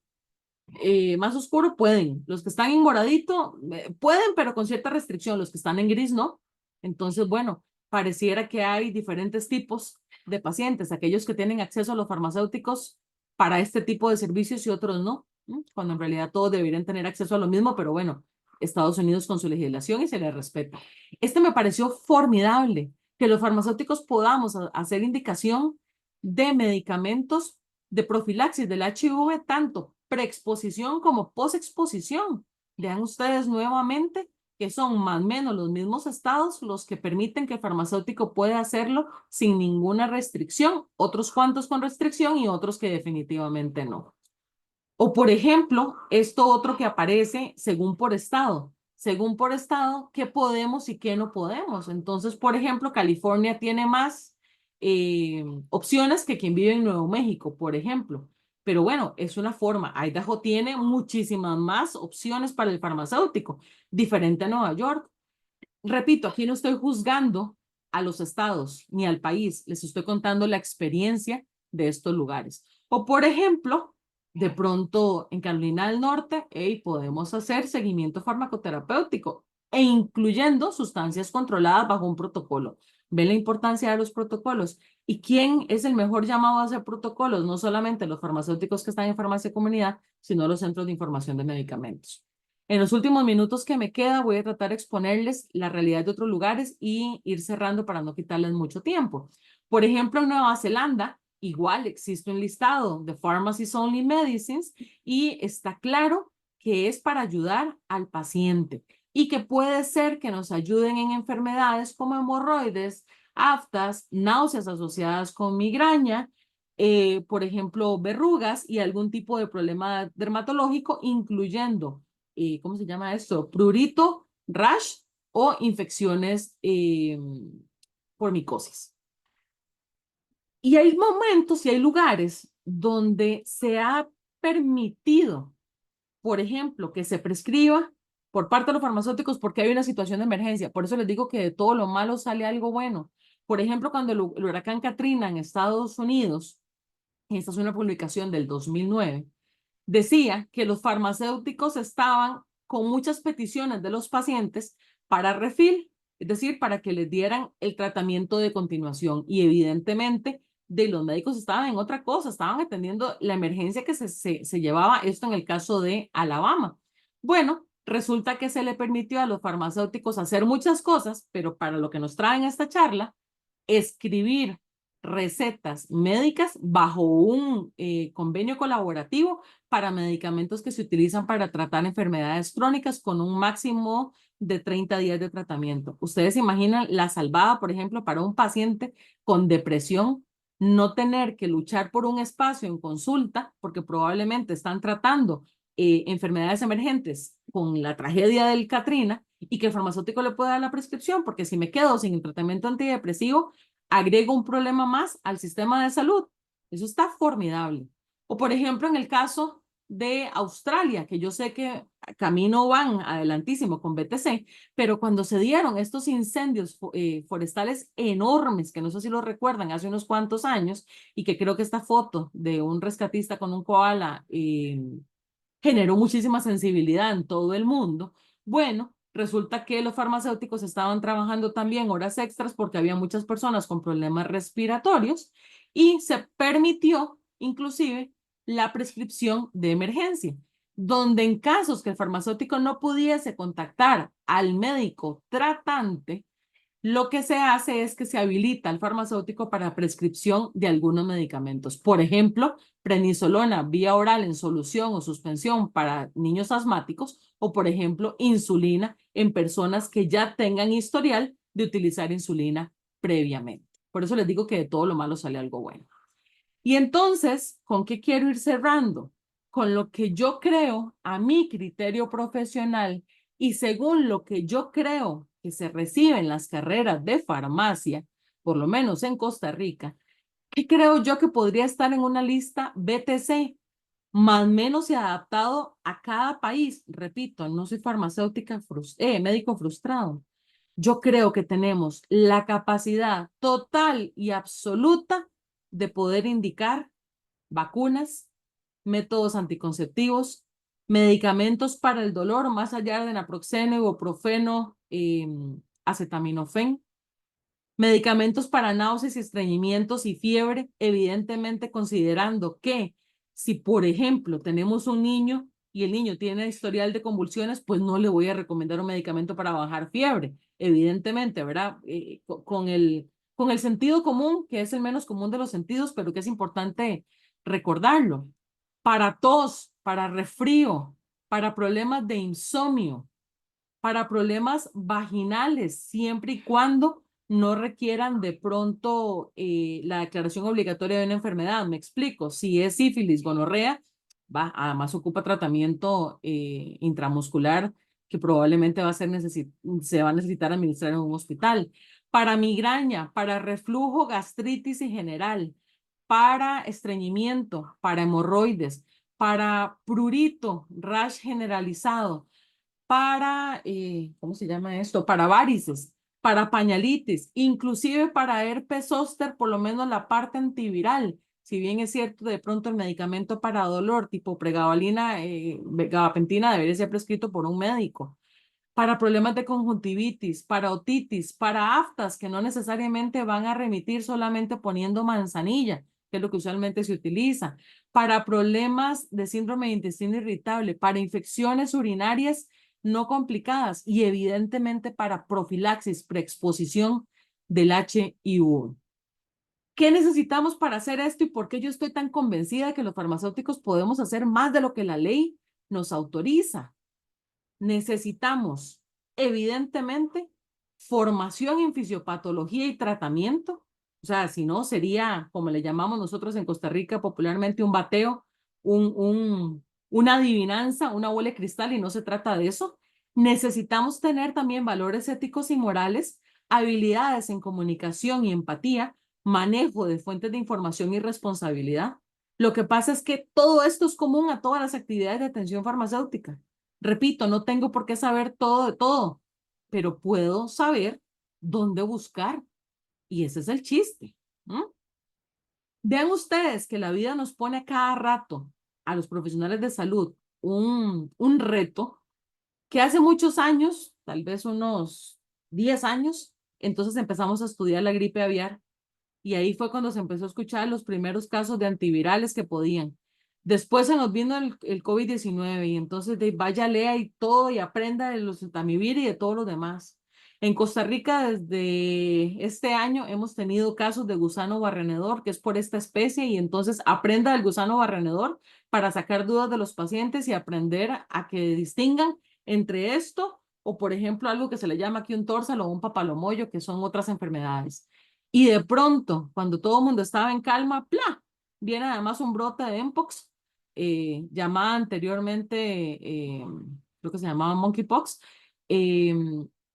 [SPEAKER 3] más oscuro pueden. Los que están en moradito pueden, pero con cierta restricción. Los que están en gris no. Entonces, bueno, pareciera que hay diferentes tipos de pacientes, aquellos que tienen acceso a los farmacéuticos para este tipo de servicios y otros no, cuando en realidad todos deberían tener acceso a lo mismo, pero bueno, Estados Unidos con su legislación y se les respeta. Este me pareció formidable, que los farmacéuticos podamos hacer indicación de medicamentos de profilaxis del HIV, tanto preexposición como posexposición. Vean ustedes nuevamente que son más o menos los mismos estados los que permiten que el farmacéutico pueda hacerlo sin ninguna restricción, otros cuantos con restricción y otros que definitivamente no. O por ejemplo, esto otro que aparece según por estado, qué podemos y qué no podemos. Entonces, por ejemplo, California tiene más opciones que quien vive en Nuevo México, por ejemplo. Pero bueno, es una forma. Idaho tiene muchísimas más opciones para el farmacéutico, diferente a Nueva York. Repito, aquí no estoy juzgando a los estados ni al país, les estoy contando la experiencia de estos lugares. O por ejemplo, De pronto, en Carolina del Norte, podemos hacer seguimiento farmacoterapéutico e incluyendo sustancias controladas bajo un protocolo. ¿Ven la importancia de los protocolos? ¿Y quién es el mejor llamado a hacer protocolos? No solamente los farmacéuticos que están en farmacia de comunidad, sino los centros de información de medicamentos. En los últimos minutos que me queda, voy a tratar de exponerles la realidad de otros lugares y ir cerrando para no quitarles mucho tiempo. Por ejemplo, en Nueva Zelanda, igual existe un listado de Pharmacies Only Medicines y está claro que es para ayudar al paciente y que puede ser que nos ayuden en enfermedades como hemorroides, aftas, náuseas asociadas con migraña, por ejemplo, verrugas y algún tipo de problema dermatológico, incluyendo, ¿cómo se llama esto? Prurito, rash o infecciones por micosis. Y hay momentos y hay lugares donde se ha permitido, por ejemplo, que se prescriba por parte de los farmacéuticos porque hay una situación de emergencia. Por eso les digo que de todo lo malo sale algo bueno. Por ejemplo, cuando el huracán Katrina en Estados Unidos, esta es una publicación del 2009, decía que los farmacéuticos estaban con muchas peticiones de los pacientes para refill, es decir, para que les dieran el tratamiento de continuación. Y evidentemente, de los médicos estaban en otra cosa, estaban atendiendo la emergencia que se llevaba esto en el caso de Alabama. Bueno, resulta que se le permitió a los farmacéuticos hacer muchas cosas, pero para lo que nos traen esta charla, escribir recetas médicas bajo un convenio colaborativo para medicamentos que se utilizan para tratar enfermedades crónicas con un máximo de 30 días de tratamiento. Ustedes se imaginan la salvada, por ejemplo, para un paciente con depresión, no tener que luchar por un espacio en consulta, porque probablemente están tratando enfermedades emergentes con la tragedia del Katrina y que el farmacéutico le pueda dar la prescripción, porque si me quedo sin el tratamiento antidepresivo, agrego un problema más al sistema de salud. Eso está formidable. O por ejemplo, en el caso de Australia, que yo sé que camino van adelantísimo con BTC, pero cuando se dieron estos incendios forestales enormes, que no sé si lo recuerdan, hace unos cuantos años, y que creo que esta foto de un rescatista con un koala generó muchísima sensibilidad en todo el mundo. Bueno, resulta que los farmacéuticos estaban trabajando también horas extras porque había muchas personas con problemas respiratorios y se permitió inclusive la prescripción de emergencia, donde en casos que el farmacéutico no pudiese contactar al médico tratante, lo que se hace es que se habilita al farmacéutico para prescripción de algunos medicamentos. Por ejemplo, prednisolona vía oral en solución o suspensión para niños asmáticos o, por ejemplo, insulina en personas que ya tengan historial de utilizar insulina previamente. Por eso les digo que de todo lo malo sale algo bueno. Y entonces, ¿con qué quiero ir cerrando? Con lo que yo creo, a mi criterio profesional y según lo que yo creo que se recibe en las carreras de farmacia, por lo menos en Costa Rica, ¿qué creo yo que podría estar en una lista BTC? Más o menos y adaptado a cada país. Repito, no soy farmacéutica, médico frustrado. Yo creo que tenemos la capacidad total y absoluta de poder indicar vacunas, métodos anticonceptivos, medicamentos para el dolor, más allá de naproxeno, ibuprofeno, acetaminofén, medicamentos para náuseas y estreñimientos y fiebre, evidentemente considerando que si, por ejemplo, tenemos un niño y el niño tiene historial de convulsiones, pues no le voy a recomendar un medicamento para bajar fiebre, evidentemente, ¿verdad? Con el sentido común, que es el menos común de los sentidos, pero que es importante recordarlo. Para tos, para resfrío, para problemas de insomnio, para problemas vaginales, siempre y cuando no requieran de pronto la declaración obligatoria de una enfermedad. Me explico, si es sífilis, gonorrea, además ocupa tratamiento intramuscular que probablemente se va a necesitar administrar en un hospital. Para migraña, para reflujo, gastritis en general, para estreñimiento, para hemorroides, para prurito, rash generalizado, para, ¿cómo se llama esto? Para varices, para pañalitis, inclusive para herpes zóster, por lo menos la parte antiviral. Si bien es cierto, de pronto el medicamento para dolor tipo pregabalina, gabapentina debería ser prescrito por un médico. Para problemas de conjuntivitis, para otitis, para aftas, que no necesariamente van a remitir solamente poniendo manzanilla, que es lo que usualmente se utiliza. Para problemas de síndrome de intestino irritable, para infecciones urinarias no complicadas y evidentemente para profilaxis, preexposición del HIV. ¿Qué necesitamos para hacer esto y por qué yo estoy tan convencida de que los farmacéuticos podemos hacer más de lo que la ley nos autoriza? Necesitamos, evidentemente, formación en fisiopatología y tratamiento. O sea, si no, sería, como le llamamos nosotros en Costa Rica popularmente, un bateo, una adivinanza, una bola de cristal, y no se trata de eso. Necesitamos tener también valores éticos y morales, habilidades en comunicación y empatía, manejo de fuentes de información y responsabilidad. Lo que pasa es que todo esto es común a todas las actividades de atención farmacéutica. Repito, no tengo por qué saber todo de todo, pero puedo saber dónde buscar. Y ese es el chiste. Vean ustedes que la vida nos pone a cada rato a los profesionales de salud un reto que hace muchos años, tal vez unos 10 años, entonces empezamos a estudiar la gripe aviar. Y ahí fue cuando se empezó a escuchar los primeros casos de antivirales que podían. Después se nos vino el COVID-19 y entonces vaya, lea y todo y aprenda de los tamivir y de todos los demás. En Costa Rica desde este año hemos tenido casos de gusano barrenedor, que es por esta especie, y entonces aprenda del gusano barrenedor para sacar dudas de los pacientes y aprender a que distingan entre esto o, por ejemplo, algo que se le llama aquí un torsal o un papalomoyo, que son otras enfermedades. Y de pronto, cuando todo el mundo estaba en calma, ¡plá! Viene además un brote de Mpox, llamada anteriormente, creo que se llamaba monkeypox, eh,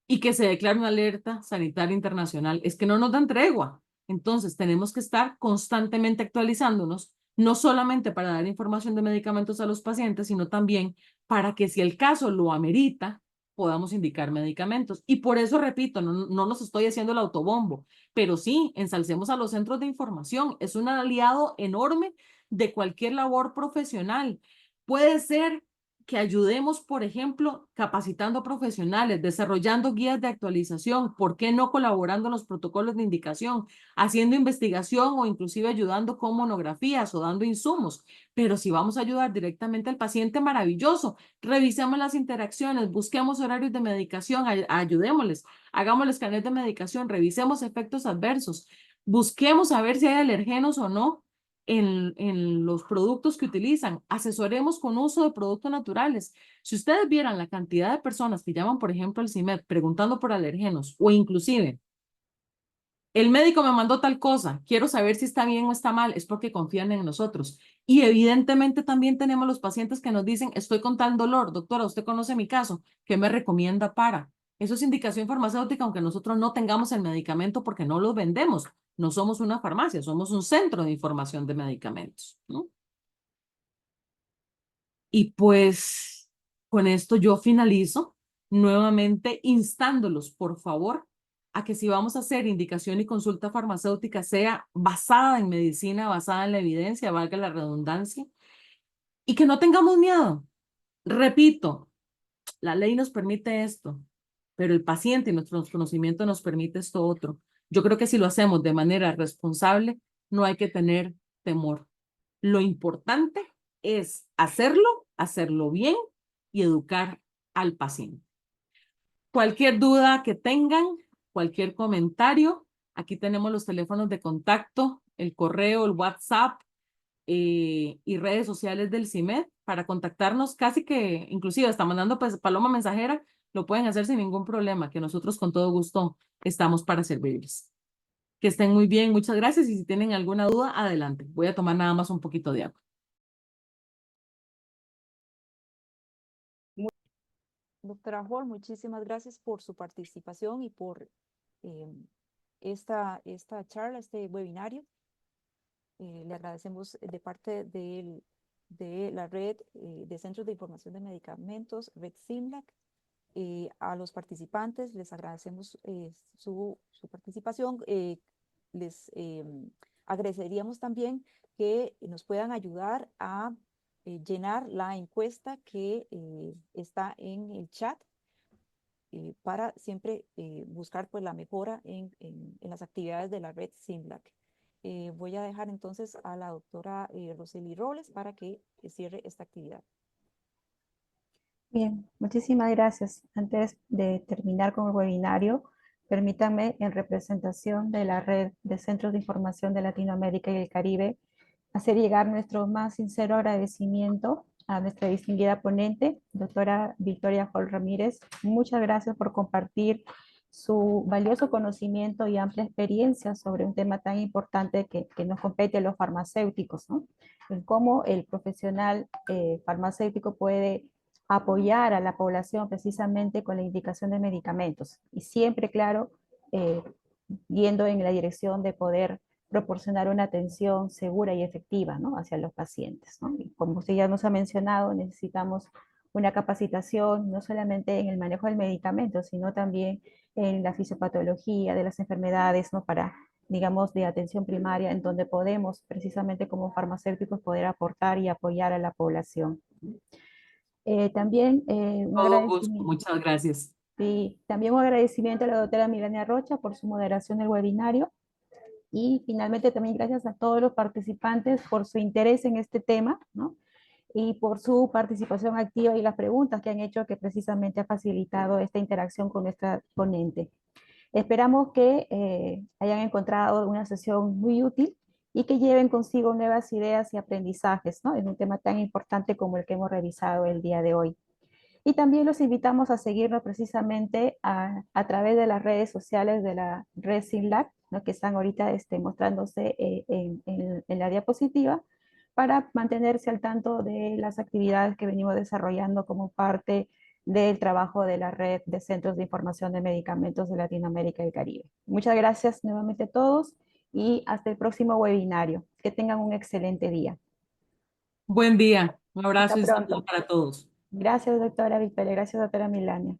[SPEAKER 3] y que se declara una alerta sanitaria internacional. Es que no nos dan tregua. Entonces, tenemos que estar constantemente actualizándonos, no solamente para dar información de medicamentos a los pacientes, sino también para que si el caso lo amerita, podamos indicar medicamentos. Y por eso, repito, no nos estoy haciendo el autobombo, pero sí, ensalcemos a los centros de información. Es un aliado enorme de cualquier labor profesional. Puede ser que ayudemos, por ejemplo, capacitando profesionales, desarrollando guías de actualización, ¿por qué no colaborando en los protocolos de indicación, haciendo investigación o inclusive ayudando con monografías o dando insumos? Pero si vamos a ayudar directamente al paciente, maravilloso. Revisemos las interacciones, busquemos horarios de medicación, ayudémosles, hagámosles carnet de medicación, revisemos efectos adversos, busquemos a ver si hay alergenos o no en los productos que utilizan, asesoremos con uso de productos naturales. Si ustedes vieran la cantidad de personas que llaman, por ejemplo, al CIMED preguntando por alergenos o inclusive el médico me mandó tal cosa, quiero saber si está bien o está mal, es porque confían en nosotros. Y evidentemente también tenemos los pacientes que nos dicen, estoy con tal dolor, doctora, usted conoce mi caso, ¿qué me recomienda para? Eso es indicación farmacéutica, aunque nosotros no tengamos el medicamento porque no lo vendemos. No somos una farmacia, somos un centro de información de medicamentos, ¿no? Y pues con esto yo finalizo nuevamente instándolos, por favor, a que si vamos a hacer indicación y consulta farmacéutica sea basada en medicina, basada en la evidencia, valga la redundancia, y que no tengamos miedo. Repito, la ley nos permite esto, pero el paciente y nuestro conocimiento nos permite esto otro. Yo creo que si lo hacemos de manera responsable, no hay que tener temor. Lo importante es hacerlo bien y educar al paciente. Cualquier duda que tengan, cualquier comentario, aquí tenemos los teléfonos de contacto, el correo, el WhatsApp y redes sociales del CIMED para contactarnos, casi que inclusive hasta mandando pues, paloma mensajera, lo pueden hacer sin ningún problema, que nosotros con todo gusto estamos para servirles. Que estén muy bien, muchas gracias y si tienen alguna duda, adelante. Voy a tomar nada más un poquito de agua.
[SPEAKER 2] Doctora Hall, muchísimas gracias por su participación y por esta charla, este webinario. Le agradecemos de parte de la red de Centros de Información de Medicamentos, Red CIMLAC. A los participantes les agradecemos su participación. Les
[SPEAKER 4] agradeceríamos también que nos puedan ayudar a llenar la encuesta que está en el chat para siempre buscar pues, la mejora en las actividades de la red SINLAC. Voy a dejar entonces a la doctora Rosely Robles para que cierre esta actividad.
[SPEAKER 1] Bien, muchísimas gracias. Antes de terminar con el webinario, permítanme, en representación de la Red de Centros de Información de Latinoamérica y el Caribe, hacer llegar nuestro más sincero agradecimiento a nuestra distinguida ponente, doctora Victoria Hall Ramírez. Muchas gracias por compartir su valioso conocimiento y amplia experiencia sobre un tema tan importante que nos compete a los farmacéuticos, ¿no? En cómo el profesional farmacéutico puede apoyar a la población precisamente con la indicación de medicamentos. Y siempre, claro, yendo en la dirección de poder proporcionar una atención segura y efectiva, ¿no?, hacia los pacientes, ¿no? Y como usted ya nos ha mencionado, necesitamos una capacitación no solamente en el manejo del medicamento, sino también en la fisiopatología de las enfermedades, ¿no?, para, digamos, de atención primaria, en donde podemos precisamente como farmacéuticos poder aportar y apoyar a la población. También un
[SPEAKER 3] Todo gusto,
[SPEAKER 1] agradecimiento.
[SPEAKER 3] muchas gracias.
[SPEAKER 1] Sí, también un agradecimiento a la doctora Milania Rocha por su moderación del webinario. Y finalmente también gracias a todos los participantes por su interés en este tema, ¿no?, y por su participación activa y las preguntas que han hecho, que precisamente ha facilitado esta interacción con nuestra ponente. Esperamos que hayan encontrado una sesión muy útil y que lleven consigo nuevas ideas y aprendizajes, ¿no?, en un tema tan importante como el que hemos revisado el día de hoy. Y también los invitamos a seguirnos precisamente a través de las redes sociales de la red SINLAC, ¿no?, que están ahorita mostrándose en la diapositiva, para mantenerse al tanto de las actividades que venimos desarrollando como parte del trabajo de la red de centros de información de medicamentos de Latinoamérica y el Caribe. Muchas gracias nuevamente a todos y hasta el próximo webinario. Que tengan un excelente día.
[SPEAKER 3] Buen día, un
[SPEAKER 1] Hasta
[SPEAKER 3] abrazo y saludos
[SPEAKER 1] pronto.
[SPEAKER 3] para todos.
[SPEAKER 1] Gracias, doctora Victoria. Gracias, doctora Milania.